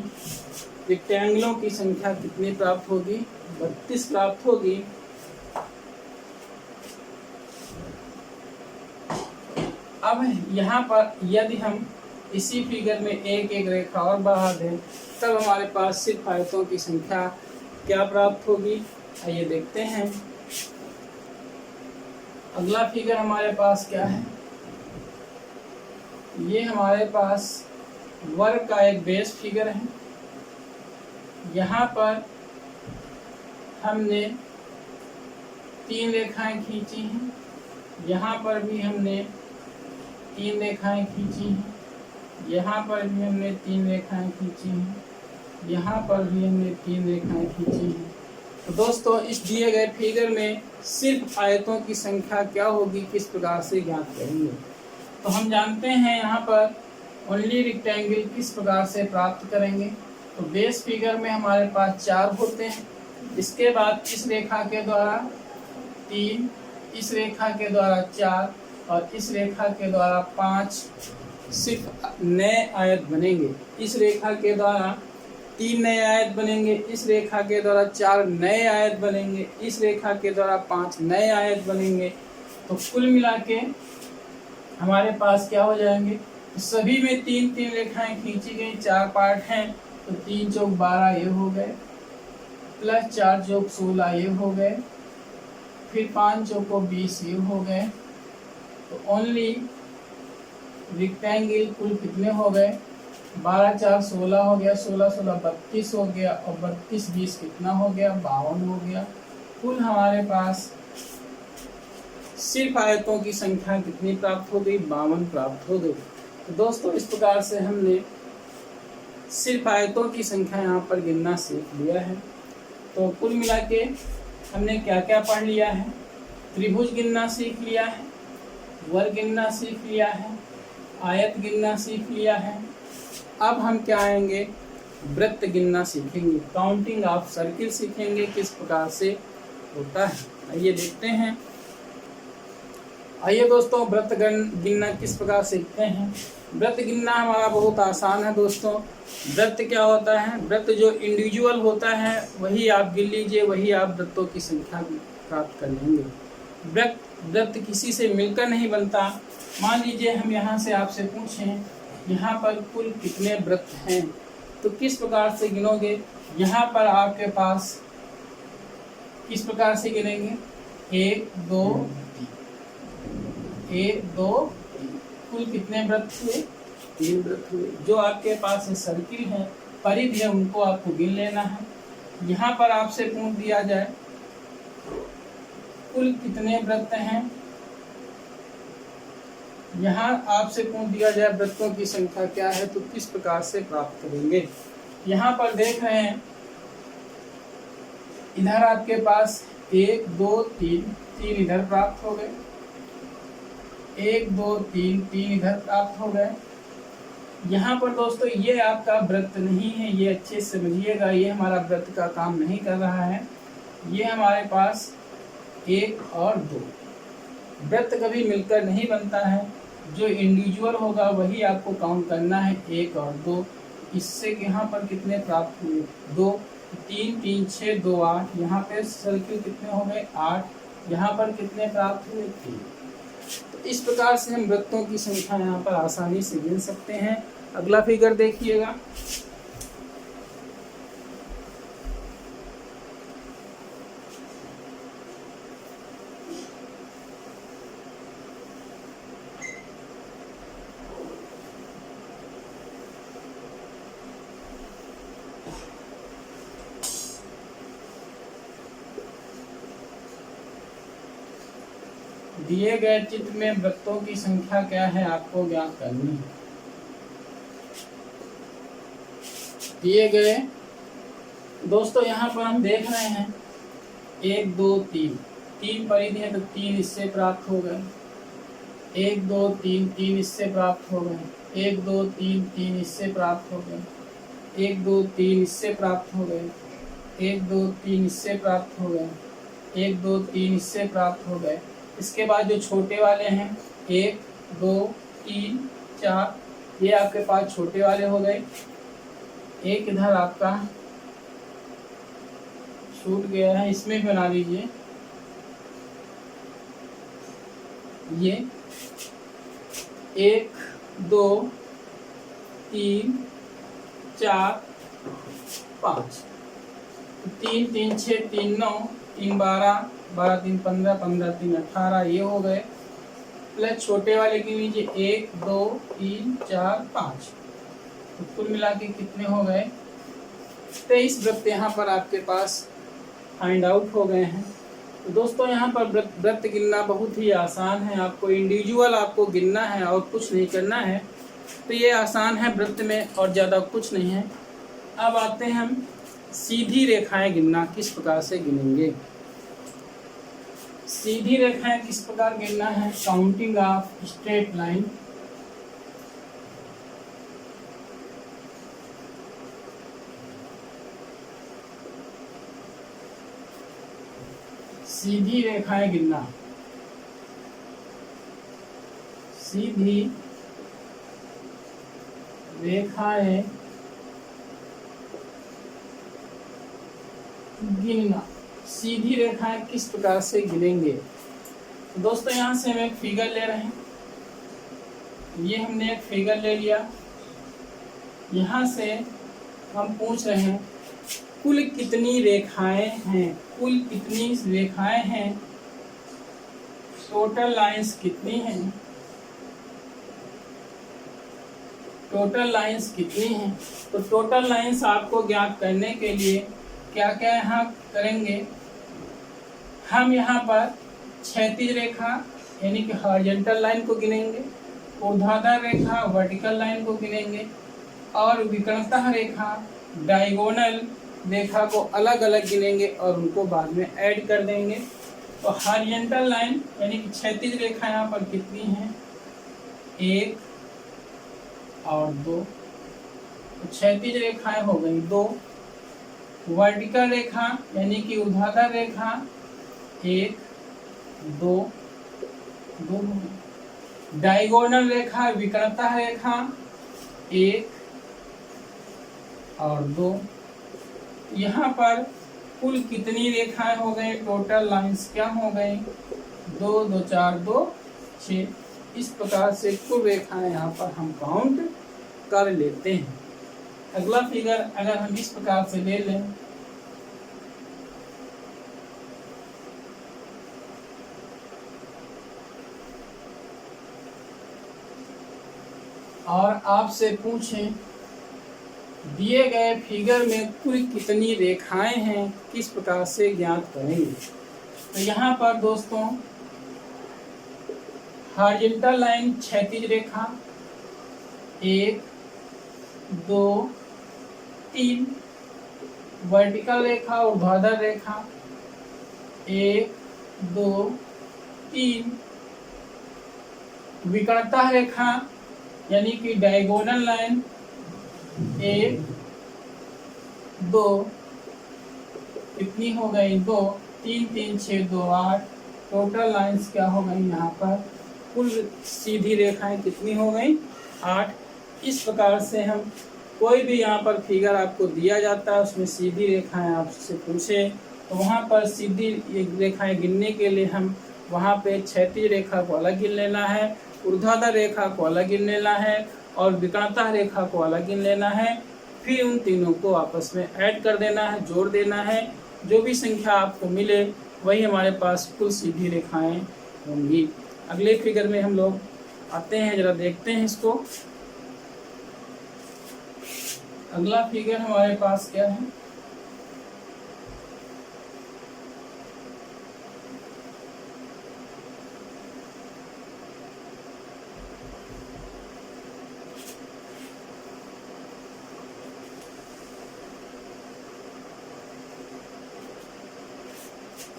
रेक्टेंगलों की संख्या कितनी प्राप्त होगी? 32 प्राप्त होगी। अब यहाँ पर यदि हम इसी फिगर में एक एक रेखा और बढ़ा दें तब हमारे पास सिर्फ आयतों की संख्या क्या प्राप्त होगी? आइए देखते हैं। अगला फिगर हमारे पास क्या है? ये हमारे पास वर्ग का एक बेस फिगर है। यहाँ पर हमने 3 रेखाएं खींची हैं। यहाँ पर भी हमने 3 रेखाएं खींची हैं। यहाँ पर भी हमने 3 रेखाएं खींची हैं। यहाँ पर भी हमने 3 रेखाएं खींची हैं। तो दोस्तों इस दिए गए फिगर में सिर्फ आयतों की संख्या क्या होगी, किस प्रकार से ज्ञात करेंगे? तो हम जानते हैं यहाँ पर ओनली रेक्टेंगल किस प्रकार से प्राप्त करेंगे। तो बेस फिगर में हमारे पास 4 होते हैं। इसके बाद इस रेखा के द्वारा 3, इस रेखा के द्वारा 4 और इस रेखा के द्वारा 5 सिर्फ नए आयत बनेंगे। इस रेखा के द्वारा 3 नए आयत बनेंगे, इस रेखा के द्वारा 4 नए आयत बनेंगे, इस रेखा के द्वारा 5 नए आयत बनेंगे। तो कुल मिला के हमारे पास क्या हो जाएंगे? सभी में 3 रेखाएं खींची गई, 4 पार्ट हैं। तो 3 चौक 12 ये हो गए, प्लस 4 चौक 16 ये हो गए, फिर 5 चौको 20 ये हो गए। तो ओनली रेक्टेंगल कुल कितने हो गए? 12 4 16 हो गया, 16 16 32 हो गया, और 32 20 कितना हो गया? 52 हो गया। कुल हमारे पास सिर्फ आयतों की संख्या कितनी प्राप्त हो गई? 52 प्राप्त हो गई। तो दोस्तों इस प्रकार से हमने सिर्फ आयतों की संख्या यहाँ पर गिनना सीख लिया है। तो कुल मिला के हमने क्या क्या पढ़ लिया है? त्रिभुज गिनना सीख लिया है, वर्ग गिनना सीख लिया है, आयत गिनना सीख लिया है। अब हम क्या आएंगे? वृत्त गिनना सीखेंगे, काउंटिंग ऑफ सर्किल सीखेंगे, किस प्रकार से होता है। आइए देखते हैं। आइए दोस्तों वृत्त गिनना किस प्रकार सीखते हैं। वृत्त गिनना हमारा बहुत आसान है दोस्तों। वृत्त क्या होता है? वृत्त जो इंडिविजुअल होता है वही आप गिन लीजिए, वही आप वृत्तों की संख्या प्राप्त कर लेंगे। वृत्त किसी से मिलकर नहीं बनता। मान लीजिए हम यहाँ से आपसे पूछें यहाँ पर कुल कितने वृत्त हैं, तो किस प्रकार से गिनोगे? यहाँ पर आपके पास किस प्रकार से गिनेंगे? 1 2 3, 1 2 3। कुल कितने वृत्त हुए? 3 वृत्त हुए। जो आपके पास सर्किल है, परिधि है, उनको आपको गिन लेना है। यहाँ पर आपसे पूछ दिया जाए कुल कितने वृत्त हैं, यहाँ आपसे पूछ दिया जाए वृत्तों की संख्या क्या है, तो किस प्रकार से प्राप्त करेंगे? यहाँ पर देख रहे हैं इधर आपके पास 1 2 3, 3 इधर प्राप्त हो गए, 1 2 3, 3 इधर प्राप्त हो गए। यहाँ पर दोस्तों ये आपका वृत्त नहीं है, ये अच्छे से समझिएगा, ये हमारा वृत्त का काम नहीं कर रहा है। ये हमारे पास 1 और 2 वृत्त कभी मिलकर नहीं बनता है। जो इंडिविजुअल होगा वही आपको काउंट करना है, 1 और 2। इससे यहाँ पर कितने प्राप्त हुए? 2 3 3 6 2 8। यहाँ पे सर्किल कितने हो गए? 8। यहाँ पर कितने प्राप्त हुए? 3। तो इस प्रकार से हम वृत्तों की संख्या यहाँ पर आसानी से गिन सकते हैं। अगला फिगर देखिएगा। दिए गए चित्र में वृत्तों की संख्या क्या है आपको ज्ञात करनी है। दिए गए दोस्तों यहाँ पर हम देख रहे हैं 1 2 3, 3 परिधि है तो 3 इससे प्राप्त हो गए, 1 2 3, 3 इससे प्राप्त हो गए, 1 2 3, 3 इससे प्राप्त हो गए, 1 2 3 इससे प्राप्त हो गए, 1 2 3 इससे प्राप्त हो गए, 1 2 3 इससे प्राप्त हो गए। इसके बाद जो छोटे वाले हैं 1 2 3 4, ये आपके पास छोटे वाले हो गए। एक इधर आपका छूट गया है, इसमें बना लीजिए। ये 1 2 3 4 5, 3 3 6 3 9 3 12 12 3 15 15 3 18, ये हो गए। प्लस छोटे वाले के नीचे 1 2 3 4 5, तो कुल मिला के कितने हो गए? 23 वृत्त यहाँ पर आपके पास फाइंड आउट हो गए हैं। तो दोस्तों यहाँ पर वृत्त गिनना बहुत ही आसान है, आपको इंडिविजुअल आपको गिनना है और कुछ नहीं करना है। तो ये आसान है वृत्त में, और ज़्यादा कुछ नहीं है। अब आते हैं हम सीधी रेखाएं गिनना किस प्रकार से गिनेंगे। सीधी रेखाएं किस प्रकार गिनना है? Counting of straight line. सीधी रेखाएं गिनना, सीधी रेखाएं गिनना। सीधी रेखाएं किस प्रकार से गिनेंगे? तो दोस्तों यहाँ से हम एक फिगर ले रहे हैं, ये हमने एक फिगर ले लिया। यहाँ से हम पूछ रहे हैं कुल कितनी रेखाएं हैं, कुल कितनी रेखाएं हैं, टोटल लाइंस कितनी हैं, टोटल लाइंस कितनी हैं। तो टोटल लाइंस आपको ज्ञात करने के लिए क्या क्या यहाँ करेंगे? हम यहाँ पर क्षैतिज रेखा यानी कि हॉरिजॉन्टल लाइन को गिनेंगे, ऊर्ध्वाधर रेखा वर्टिकल लाइन को गिनेंगे, और विकर्णतः रेखा डायगोनल रेखा को अलग अलग गिनेंगे और उनको बाद में ऐड कर देंगे। तो हॉरिजॉन्टल लाइन यानी कि क्षैतिज रेखा यहाँ पर कितनी है? 1 और 2, तो क्षैतिज रेखाएं हो गई 2। वर्टिकल रेखा यानी कि ऊर्ध्वाधर रेखा 1 2 2, डायगोनल रेखा विकर्णतः रेखा 1 और 2। यहाँ पर कुल कितनी रेखाएं हो गई? टोटल लाइंस क्या हो गई? 2 2 4 2 6। इस प्रकार से कुल रेखाएं यहाँ पर हम काउंट कर लेते हैं। अगला फिगर अगर हम इस प्रकार से ले लें, और आपसे पूछें दिए गए फिगर में कुल कितनी रेखाएं हैं, किस प्रकार से ज्ञात करेंगे? तो यहाँ पर दोस्तों हॉरिजॉन्टल लाइन क्षैतिज रेखा 1 2 3, वर्टिकल रेखा ऊर्ध्वाधर रेखा 1 2 3, विकर्णतः रेखा यानी कि डायगोनल लाइन 1 2, कितनी हो गई? 2 3 3 6 2 8। टोटल लाइंस क्या हो गई? यहाँ पर कुल सीधी रेखाएं कितनी हो गई? 8। इस प्रकार से हम कोई भी यहाँ पर फिगर आपको दिया जाता है उसमें सीधी रेखाएं आपसे पूछे तो वहाँ पर सीधी रेखाएं गिनने के लिए हम वहाँ पे क्षैतिज रेखा को अलग गिन लेना है, ऊर्ध्वाधर रेखा को अलग गिन लेना है और विकर्णतः रेखा को अलग गिन लेना है। फिर उन तीनों को आपस में ऐड कर देना है, जोड़ देना है। जो भी संख्या आपको मिले वही हमारे पास कुल सीधी रेखाएं होंगी। अगले फिगर में हम लोग आते हैं, जरा देखते हैं इसको। अगला फिगर हमारे पास क्या है?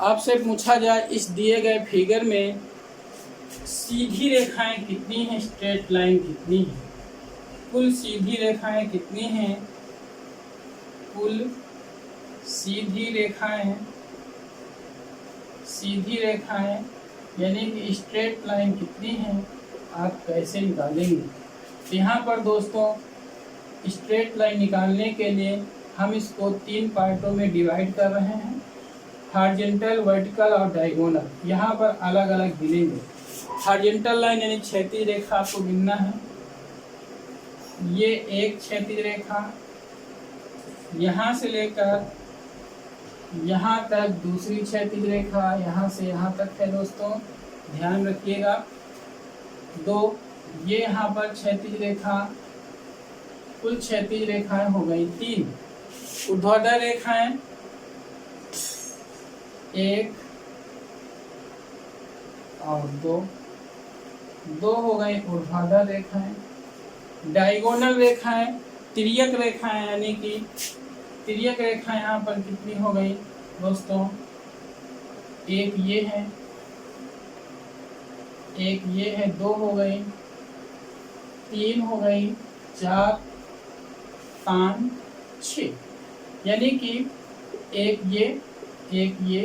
आपसे पूछा जाए इस दिए गए फिगर में सीधी रेखाएं कितनी हैं, स्ट्रेट लाइन कितनी है, कुल सीधी रेखाएं कितनी हैं, कुल सीधी रेखाएं हैं, सीधी रेखाएं यानी कि स्ट्रेट लाइन कितनी है आप कैसे निकालेंगे। तो यहाँ पर दोस्तों स्ट्रेट लाइन निकालने के लिए हम इसको 3 पार्टों में डिवाइड कर रहे हैं, हॉरिजॉन्टल, वर्टिकल और डायगोनल। यहाँ पर अलग अलग गिनेंगे। हॉरिजॉन्टल लाइन यानी क्षैतिज रेखा आपको गिनना है। ये एक क्षैतिज रेखा यहाँ से लेकर यहाँ तक, दूसरी क्षैतिज रेखा यहाँ से यहाँ तक है दोस्तों, ध्यान रखिएगा। 2 ये यहाँ पर क्षैतिज रेखा, कुल क्षैतिज रेखाएं हो गई 3। ऊर्ध्वाधर रेखाएं 1 और 2 हो गई ऊर्ध्वाधर रेखाएं। डायगोनल रेखाएं, तिर्यक रेखाएं यानी कि तिर्यक रेखा यहाँ पर कितनी हो गई दोस्तों, 1 ये है, 1 ये है, 2 हो गई, 3 हो गई, 4 5 6 यानी कि 1 ये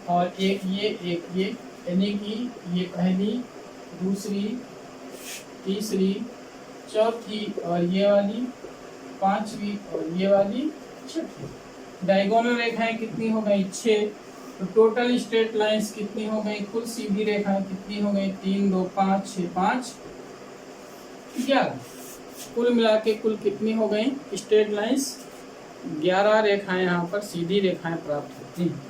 और 1 ये यानी कि ये पहली, दूसरी, तीसरी, चौथी और ये वाली, 5वीं और ये वाली 6वीं। डायगोनल रेखाएं कितनी हो गई 6। तो टोटल स्ट्रेट लाइंस कितनी हो गई, कुल सीधी रेखाएं कितनी हो गई 3 2 5 6 5 11। कुल मिला के कुल कितनी हो गई स्ट्रेट लाइंस 11 रेखाएं यहाँ पर सीधी रेखाएं प्राप्त होती हैं।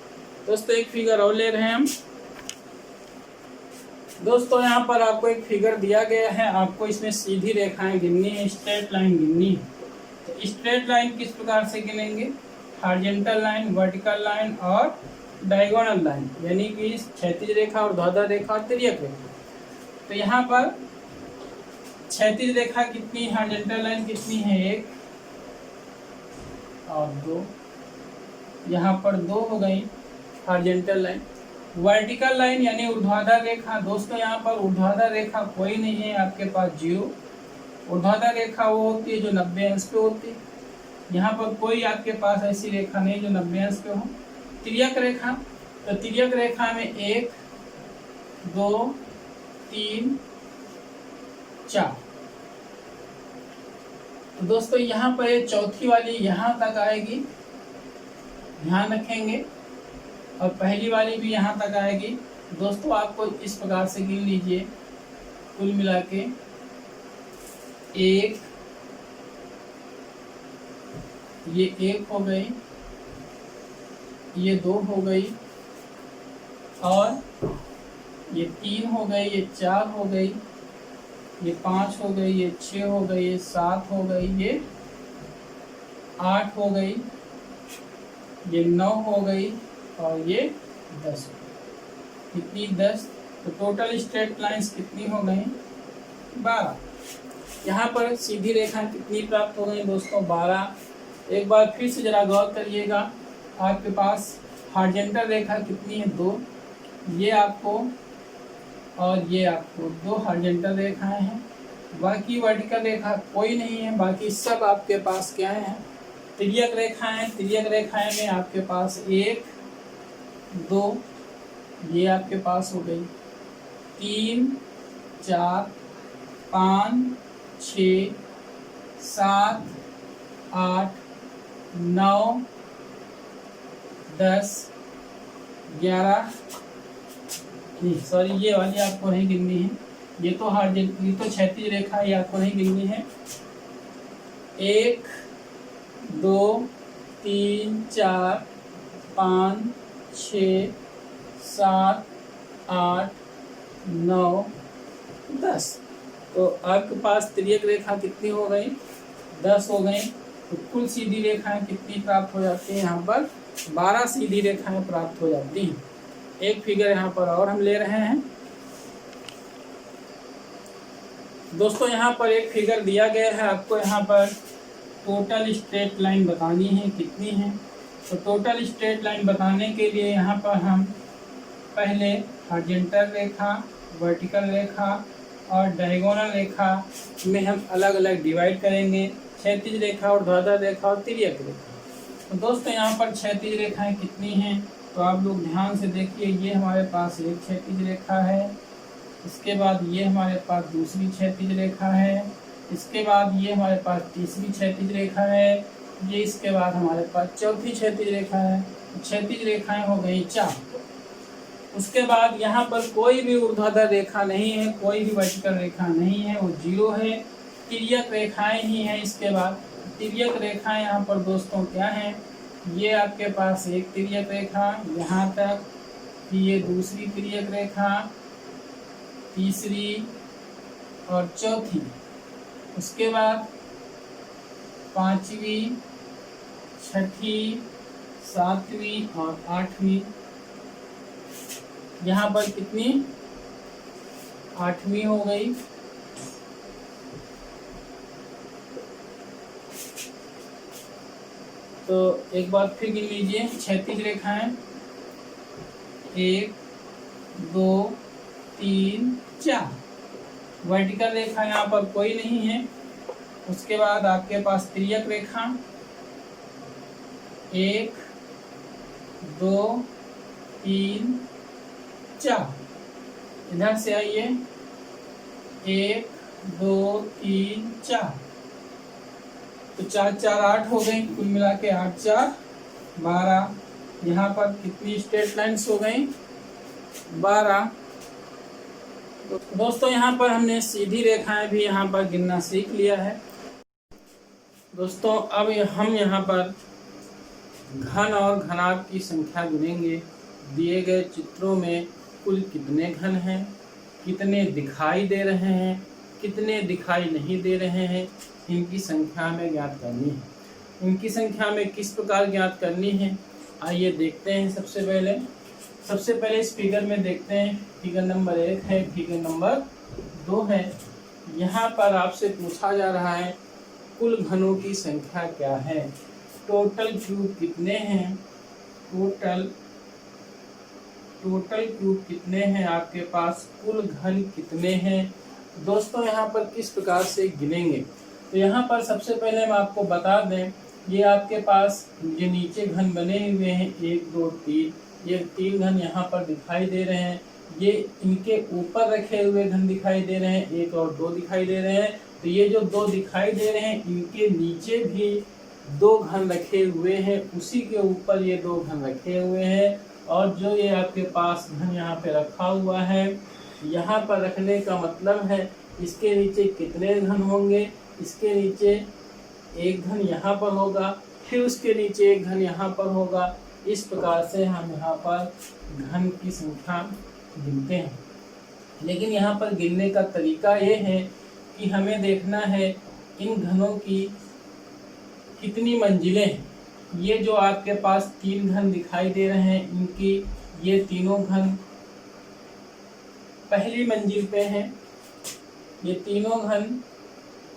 दोस्तों एक फिगर और ले रहे हैं हम। दोस्तों यहाँ पर आपको एक फिगर दिया गया है, आपको इसमें सीधी रेखाएं गिननी है, स्ट्रेट लाइन गिननी है। तो स्ट्रेट लाइन किस प्रकार से गिनेंगे, हॉरिजॉन्टल लाइन, वर्टिकल लाइन और डायगोनल लाइन यानी कि क्षैतिज रेखा, ऊर्ध्वाधर रेखा और तिर्यक रेखा। तो यहाँ पर क्षैतिज रेखा कितनी, हॉरिजॉन्टल लाइन कितनी है 1 और 2, यहाँ पर 2 हो गई हॉरिजॉन्टल लाइन। वर्टिकल लाइन यानी ऊर्ध्वाधर रेखा, दोस्तों यहाँ पर ऊर्ध्वाधर रेखा कोई नहीं है आपके पास, 0। ऊर्ध्वाधर रेखा वो होती है जो 90 अंश पे होती है, यहाँ पर कोई आपके पास ऐसी रेखा नहीं जो 90 अंश पे हो। तिर्यक रेखा, तो तिर्यक रेखा में 1 2 3 4। तो दोस्तों यहाँ पर ये चौथी वाली यहाँ तक आएगी, ध्यान रखेंगे, और पहली वाली भी यहाँ तक आएगी। दोस्तों आपको इस प्रकार से गिन लीजिए, कुल मिला के 1 ये 1 हो गई, ये 2 हो गई, और ये 3 हो गई, ये 4 हो गई, ये 5 हो गई, ये 6 हो गई, ये 7 हो गई, ये 8 हो गई, ये 9 हो गई और ये 10 हो गई। कितनी 10। तो टोटल स्ट्रेट लाइंस कितनी हो गई 12। यहाँ पर सीधी रेखा कितनी प्राप्त हो गई दोस्तों 12। एक बार फिर से जरा गौर करिएगा, आपके पास हॉरिजॉन्टल रेखा कितनी है 2, ये आपको और ये आपको 2 हॉरिजॉन्टल रेखाएं हैं। बाकी वर्टिकल रेखा कोई नहीं है, बाकी सब आपके पास क्या है तिर्यक रेखाएं। तिर्यक रेखाएं में आपके पास 1 2 ये आपके पास हो गई, 3 4 5 6 7 8 9 10 11। नहीं सॉरी, ये वाली आपको नहीं गिननी है, ये तो क्षैतिज रेखा है, ये आपको नहीं गिननी है। 1 2 3 4 5 6 7 8 9 10। तो आपके पास तिर्यक रेखा कितनी हो गई 10 हो गई। तो कुल सीधी रेखाएं कितनी प्राप्त हो जाती है, यहाँ पर 12 सीधी रेखाएं प्राप्त हो जाती हैं। एक फिगर यहाँ पर और हम ले रहे हैं दोस्तों। यहाँ पर एक फिगर दिया गया है, आपको यहाँ पर टोटल स्ट्रेट लाइन बतानी है कितनी है। तो टोटल स्ट्रेट लाइन बताने के लिए यहाँ पर हम पहले हॉरिजॉन्टल रेखा, वर्टिकल रेखा और डायगोनल रेखा में हम अलग अलग डिवाइड करेंगे, क्षैतिज रेखा, ऊर्ध्वाधर रेखा और तिर्यक रेखा। तो दोस्तों यहाँ पर क्षैतिज रेखाएं कितनी हैं, तो आप लोग ध्यान से देखिए। ये हमारे पास एक क्षैतिज रेखा है, इसके बाद ये हमारे पास दूसरी क्षैतिज रेखा है, इसके बाद ये हमारे पास तीसरी क्षैतिज रेखा है, ये इसके बाद हमारे पास चौथी क्षैतिज रेखा है। क्षैतिज रेखाएं हो गई 4। उसके बाद यहाँ पर कोई भी ऊर्ध्वाधर रेखा नहीं है, कोई भी वर्टिकल रेखा नहीं है, वो 0 है। तिर्यक रेखाएं ही हैं। इसके बाद तिर्यक रेखाएं यहाँ पर दोस्तों क्या हैं, ये आपके पास एक तिर्यक रेखा यहाँ तक, ये दूसरी तिर्यक रेखा, तीसरी और चौथी, उसके बाद पांचवी, छठी, सातवीं और आठवीं। यहाँ पर कितनी, 8वीं हो गई। तो एक बार फिर गिन लीजिए क्षैतिज रेखाएं 1 2 3 4। वर्टिकल रेखा यहाँ पर कोई नहीं है। उसके बाद आपके पास तिर्यक रेखा 1 2 3 4। इधर से आइए 1 2 3 4। तो 4 4 8 हो गई, कुल मिला के 8 4 12। यहाँ पर कितनी स्ट्रेट लाइन्स हो गई, 12। दोस्तों यहाँ पर हमने सीधी रेखाएं भी यहाँ पर गिनना सीख लिया है। दोस्तों अब हम यहाँ पर घन और घनाभ की संख्या गिनेंगे। दिए गए चित्रों में कुल कितने घन हैं, कितने दिखाई दे रहे हैं, कितने दिखाई नहीं दे रहे हैं, इनकी संख्या हमें ज्ञात करनी है। इनकी संख्या में किस प्रकार ज्ञात करनी है, आइए देखते हैं। सबसे पहले इस फिगर में देखते हैं। फिगर नंबर 1 है, फिगर नंबर 2 है। यहाँ पर आपसे पूछा जा रहा है कुल घनों की संख्या क्या है, टोटल क्यूब कितने हैं, टोटल क्यूब कितने हैं आपके पास, कुल घन कितने हैं। दोस्तों यहाँ पर किस प्रकार से गिनेंगे, तो यहाँ पर सबसे पहले हम आपको बता दें, ये आपके पास ये नीचे घन बने हुए हैं 1 2 3, ये 3 घन यहाँ पर दिखाई दे रहे हैं। ये इनके ऊपर रखे हुए घन दिखाई दे रहे हैं, 1 और 2 दिखाई दे रहे हैं। तो ये जो 2 दिखाई दे रहे हैं, इनके नीचे भी 2 घन रखे हुए हैं, उसी के ऊपर ये 2 घन रखे हुए हैं। और जो ये आपके पास घन यहाँ पे रखा हुआ है, यहाँ पर रखने का मतलब है इसके नीचे कितने घन होंगे, इसके नीचे एक घन यहाँ पर होगा, फिर उसके नीचे एक घन यहाँ पर होगा। इस प्रकार से हम यहाँ पर घन की संख्या गिनते हैं। लेकिन यहाँ पर गिनने का तरीका ये है कि हमें देखना है इन घनों की कितनी मंजिलें हैं। ये जो आपके पास 3 घन दिखाई दे रहे हैं, इनकी ये तीनों घन पहली मंजिल पे हैं, ये तीनों घन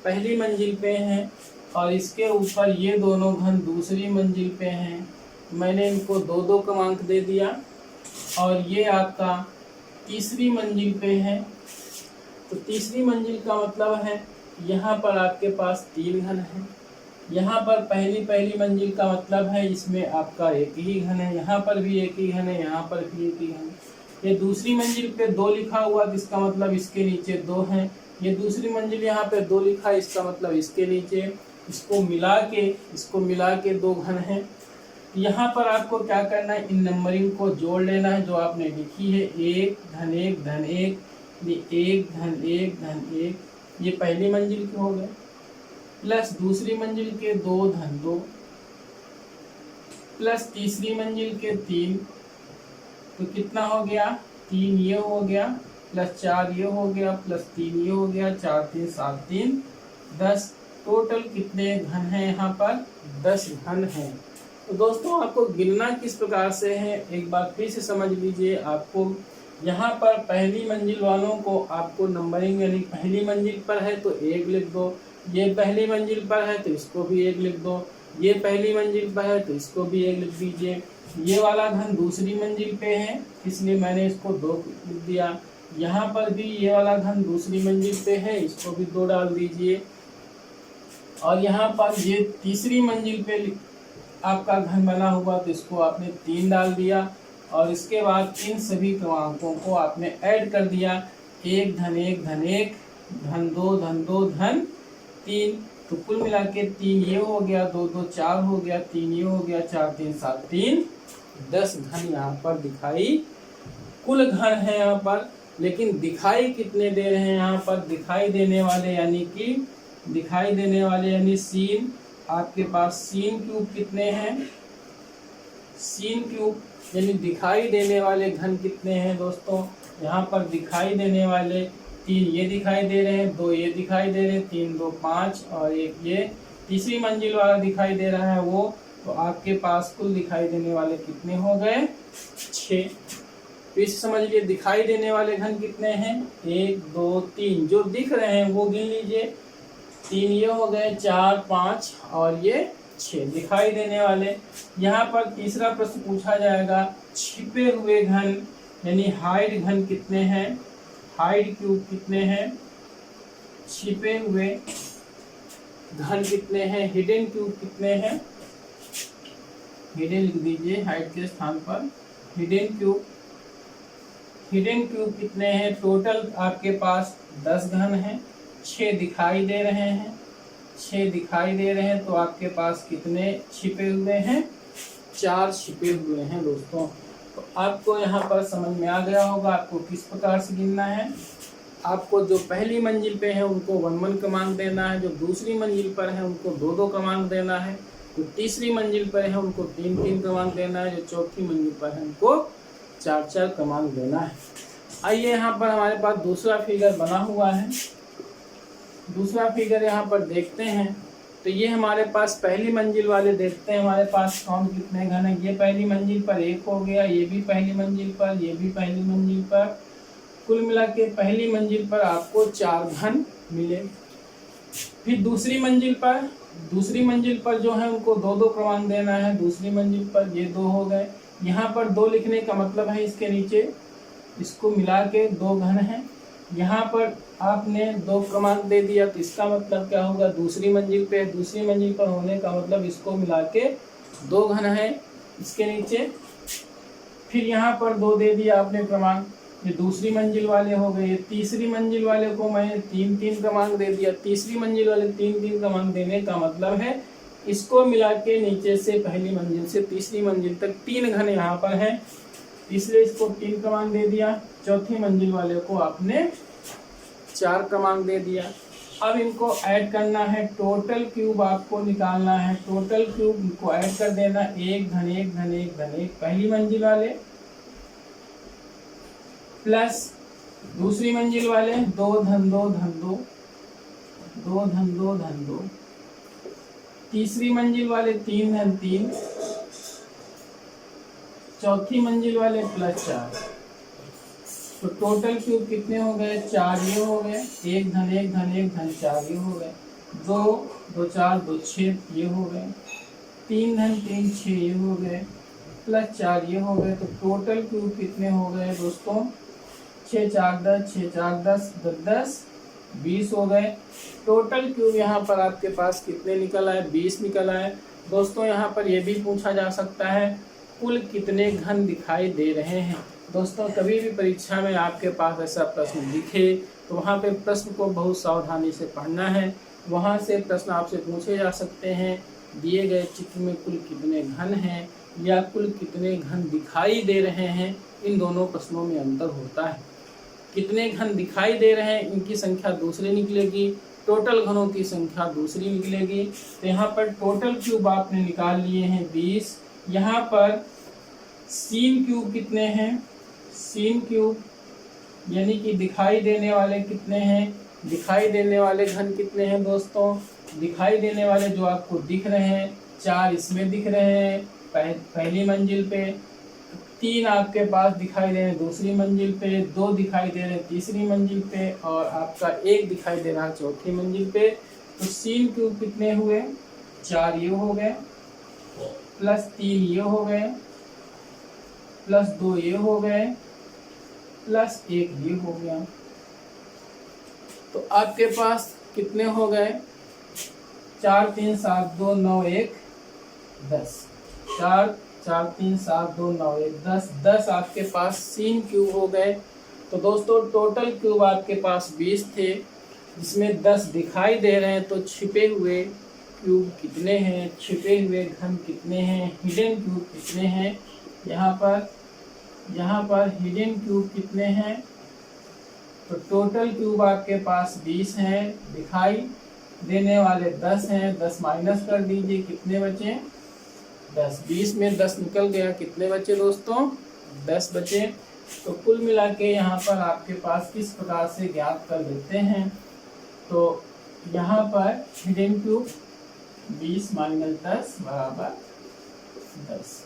पहली मंजिल पे हैं, और इसके ऊपर ये दोनों घन दूसरी मंजिल पे हैं। मैंने इनको 2-2 क्रमांक दे दिया। और ये आपका तीसरी मंजिल पे है। तो तीसरी मंजिल का मतलब है यहाँ पर आपके पास 3 घन है। यहाँ पर पहली मंजिल का मतलब है इसमें आपका एक ही घन है, यहाँ पर भी एक ही घन है, यहाँ पर भी एक ही घन है। ये दूसरी मंजिल पे 2 लिखा हुआ, जिसका मतलब इसके नीचे 2 हैं। ये दूसरी मंजिल यहाँ पे 2 लिखा है, इसका मतलब इसके नीचे इसको मिला के 2 घन हैं। यहाँ पर आपको क्या करना है, इन नंबरिंग को जोड़ लेना है जो आपने लिखी है। 1 धन 1 धन 1, ये 1 धन 1 धन 1, ये पहली मंजिल के हो गए, प्लस दूसरी मंजिल के 2 धन 2, प्लस तीसरी मंजिल के 3। तो कितना हो गया, 3 ये हो गया, प्लस 4 ये हो गया, प्लस 3 ये हो गया, 4 3 7 3 10। टोटल कितने घन हैं यहाँ पर, 10 घन हैं। तो दोस्तों आपको गिनना किस प्रकार से है एक बार फिर से समझ लीजिए। आपको यहाँ पर पहली मंजिल वालों को आपको नंबरिंग, यानी पहली मंजिल पर है तो 1 लिख दो, ये पहली मंजिल पर है तो इसको भी 1 लिख दो, ये पहली मंजिल पर है तो इसको भी 1 लिख दीजिए। ये वाला घन दूसरी मंजिल पे है इसलिए मैंने इसको 2 लिख दिया। यहाँ पर भी ये वाला घन दूसरी मंजिल पे है, इसको भी 2 डाल दीजिए। और यहाँ पर ये तीसरी मंजिल पे आपका घन बना हुआ, तो इसको आपने 3 डाल दिया और इसके बाद इन सभी क्रमांकों को आपने ऐड कर दिया। 1 धन 1 धन 1 धन 2 धन 2 धन 3, तो कुल मिला के 3 ये हो गया, 2 2 4 हो गया, 3 ये हो गया, 4 3 7 3 10 घन यहाँ पर दिखाई, कुल घन है यहाँ पर। लेकिन दिखाई कितने दे रहे हैं यहाँ पर? दिखाई देने वाले यानी सीन, आपके पास सीन क्यूब कितने हैं? सीन क्यूब यानी दिखाई देने वाले घन कितने हैं दोस्तों? यहाँ पर दिखाई देने वाले 3 ये दिखाई दे रहे हैं, 2 ये दिखाई दे रहे हैं, 3 2 5 और 1 ये तीसरी मंजिल वाला दिखाई दे रहा है वो। तो आपके पास कुल दिखाई देने वाले कितने हो गए? 6। तो इसे समझ लीजिए दिखाई देने वाले घन कितने हैं? 1 2 3 जो दिख रहे हैं वो गिन लीजिए। 3 ये हो गए, 4 5 और ये 6 दिखाई देने वाले। यहाँ पर तीसरा प्रश्न पूछा जाएगा, छिपे हुए घन यानी हाइड घन कितने हैं? हाइड क्यूब कितने हैं? छिपे हुए घन कितने हैं? हिडन क्यूब कितने हैं? हिडन लिख दीजिए हाइड के स्थान पर, हिडन क्यूब। हिडन क्यूब कितने हैं? टोटल आपके पास 10 घन हैं, 6 दिखाई दे रहे हैं, 6 दिखाई दे रहे हैं। तो आपके पास कितने छिपे हुए हैं? 4 छिपे हुए हैं दोस्तों। तो आपको यहाँ पर समझ में आ गया होगा आपको किस प्रकार से गिनना है। आपको जो पहली मंजिल पे है उनको 1 1 क्रमांक देना है, जो दूसरी मंजिल पर है उनको 2 2 क्रमांक देना है, जो तीसरी मंजिल पर है उनको 3 3 क्रमांक देना है, जो चौथी मंजिल पर है उनको 4 4 क्रमांक देना है। आइए यहाँ पर हमारे पास दूसरा फिगर बना हुआ है। दूसरा फिगर यहाँ पर देखते हैं। तो ये हमारे पास पहली मंजिल वाले देखते हैं हमारे पास कौन कितने घन है। ये पहली मंजिल पर 1 हो गया, ये भी पहली मंजिल पर, ये भी पहली मंजिल पर। कुल मिला के पहली मंजिल पर आपको 4 घन मिले। फिर दूसरी मंजिल पर जो है उनको 2 2 क्रमांक देना है। दूसरी मंजिल पर ये 2 हो गए। यहाँ पर 2 लिखने का मतलब है इसके नीचे इसको मिला के 2 घन है। यहाँ पर आपने 2 क्रमांक दे दिया तो इसका मतलब क्या होगा? दूसरी मंजिल पे, दूसरी मंजिल पर होने का मतलब इसको मिला के 2 घन है इसके नीचे। फिर यहाँ पर 2 दे दिया आपने क्रमांक, ये दूसरी मंजिल वाले हो गए। तीसरी मंजिल वाले को मैंने 3 3 क्रमांक दे दिया। तीसरी मंजिल वाले 3 3 क्रमांक देने का मतलब है इसको मिला के नीचे से पहली मंजिल से तीसरी मंजिल तक 3 घन यहाँ पर है, इसलिए इसको 3 क्रमांक दे दिया। चौथी मंजिल वाले को आपने 4 क्रमांक दे दिया। अब इनको ऐड करना है, टोटल क्यूब आपको निकालना है। टोटल क्यूब को ऐड कर देना, 1 धन 1 धन 1 धन 1 पहली मंजिल वाले प्लस दूसरी मंजिल वाले 2 धन 2 धन 2 2 धन 2 धन 2, तीसरी मंजिल वाले 3 धन 3, चौथी मंजिल वाले प्लस 4। तो टोटल क्यूब कितने हो गए? 4 ये हो गए, 1 धन 1 धन 1 धन 4 ये हो गए, 2 2 4 2 6 ये हो गए, 3 धन 3 6 ये हो गए, प्लस 4 ये हो गए। तो टोटल क्यूब कितने हो गए दोस्तों? 6 4 10 6 4 10 10 10 20 हो गए। टोटल क्यूब यहाँ पर आपके पास कितने निकल आए? 20 निकल आए। दोस्तों यहाँ पर यह भी पूछा जा सकता है कुल कितने घन दिखाई दे रहे हैं। दोस्तों कभी भी परीक्षा में आपके पास ऐसा प्रश्न दिखे तो वहाँ पे प्रश्न को बहुत सावधानी से पढ़ना है। वहाँ से प्रश्न आपसे पूछे जा सकते हैं दिए गए चित्र में कुल कितने घन हैं या कुल कितने घन दिखाई दे रहे हैं। इन दोनों प्रश्नों में अंतर होता है। कितने घन दिखाई दे रहे हैं इनकी संख्या दूसरी निकलेगी, टोटल घनों की संख्या दूसरी निकलेगी। तो यहाँ पर टोटल क्यूब आपने निकाल लिए हैं 20। यहाँ पर सीन क्यूब कितने हैं? सीन क्यूब यानी कि दिखाई देने वाले कितने हैं? दिखाई देने वाले घन कितने हैं दोस्तों? दिखाई देने वाले जो आपको दिख रहे हैं 4 इसमें दिख रहे हैं पहली मंजिल पे, 3 आपके पास दिखाई दे रहे हैं दूसरी मंजिल पे, 2 दिखाई दे रहे हैं तीसरी मंजिल पे और आपका 1 दिखाई दे रहा है चौथी मंजिल पे। तो सीन क्यूब कितने हुए? 4 ये हो गए, प्लस 3 ये हो गए, प्लस 2 ये हो गए, प्लस 1 ये हो गया। तो आपके पास कितने हो गए? 4 3 7 2 9 1 10। 4 4 3 7 2 9 1 10 10 आपके पास सीन क्यूब हो गए। तो दोस्तों टोटल क्यूब आपके पास 20 थे, जिसमें 10 दिखाई दे रहे हैं। तो छिपे हुए क्यूब कितने हैं, छिपे हुए घन कितने हैं, हिडन क्यूब कितने हैं, यहाँ पर हिडन क्यूब कितने हैं। तो टोटल क्यूब आपके पास 20 हैं, दिखाई देने वाले 10 हैं। 10 माइनस कर दीजिए, कितने बचे 10। 20 में 10 निकल गया, कितने बचे दोस्तों 10 बचे। तो कुल मिला के यहाँ पर आपके पास किस प्रकार से ज्ञात कर लेते हैं। तो यहाँ पर हिडन क्यूब 20 माइनस 10 बराबर 10,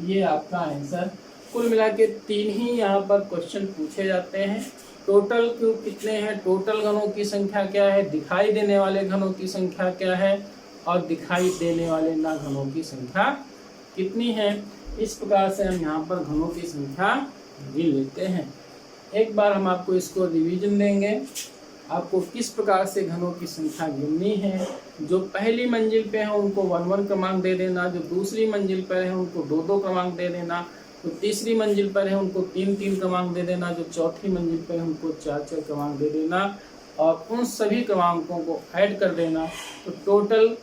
ये आपका आंसर। कुल मिला के 3 ही यहाँ पर क्वेश्चन पूछे जाते हैं। टोटल क्यूब कितने हैं, टोटल घनों की संख्या क्या है, दिखाई देने वाले घनों की संख्या क्या है, और दिखाई देने वाले ना घनों की संख्या कितनी है। इस प्रकार से हम यहाँ पर घनों की संख्या गिन लेते हैं। एक बार हम आपको इसको रिवीजन देंगे, आपको किस प्रकार से घनों की संख्या गिननी है। जो पहली मंजिल पे है उनको 1 1 क्रमांक दे देना, जो दूसरी मंजिल पर है उनको 2 2 क्रमांक दे देना, जो तीसरी मंजिल पर है उनको 3 3 क्रमांक दे देना, जो चौथी मंजिल पर है उनको 4 4 क्रमांक दे देना, और उन सभी क्रमांकों को ऐड कर देना। तो टोटल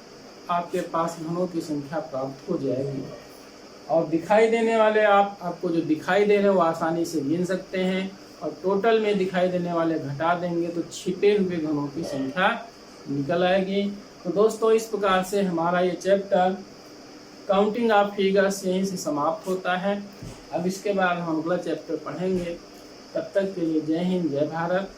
आपके पास घनों की संख्या प्राप्त हो जाएगी। और दिखाई देने वाले आपको जो दिखाई दे रहे हैं वो आसानी से गिन सकते हैं, और टोटल में दिखाई देने वाले घटा देंगे तो छिपे हुए घनों की संख्या निकल आएगी। तो दोस्तों इस प्रकार से हमारा ये चैप्टर काउंटिंग ऑफ फिगर्स यहीं से समाप्त होता है। अब इसके बाद हम अगला चैप्टर पढ़ेंगे। तब तक के लिए जय हिंद, जय भारत।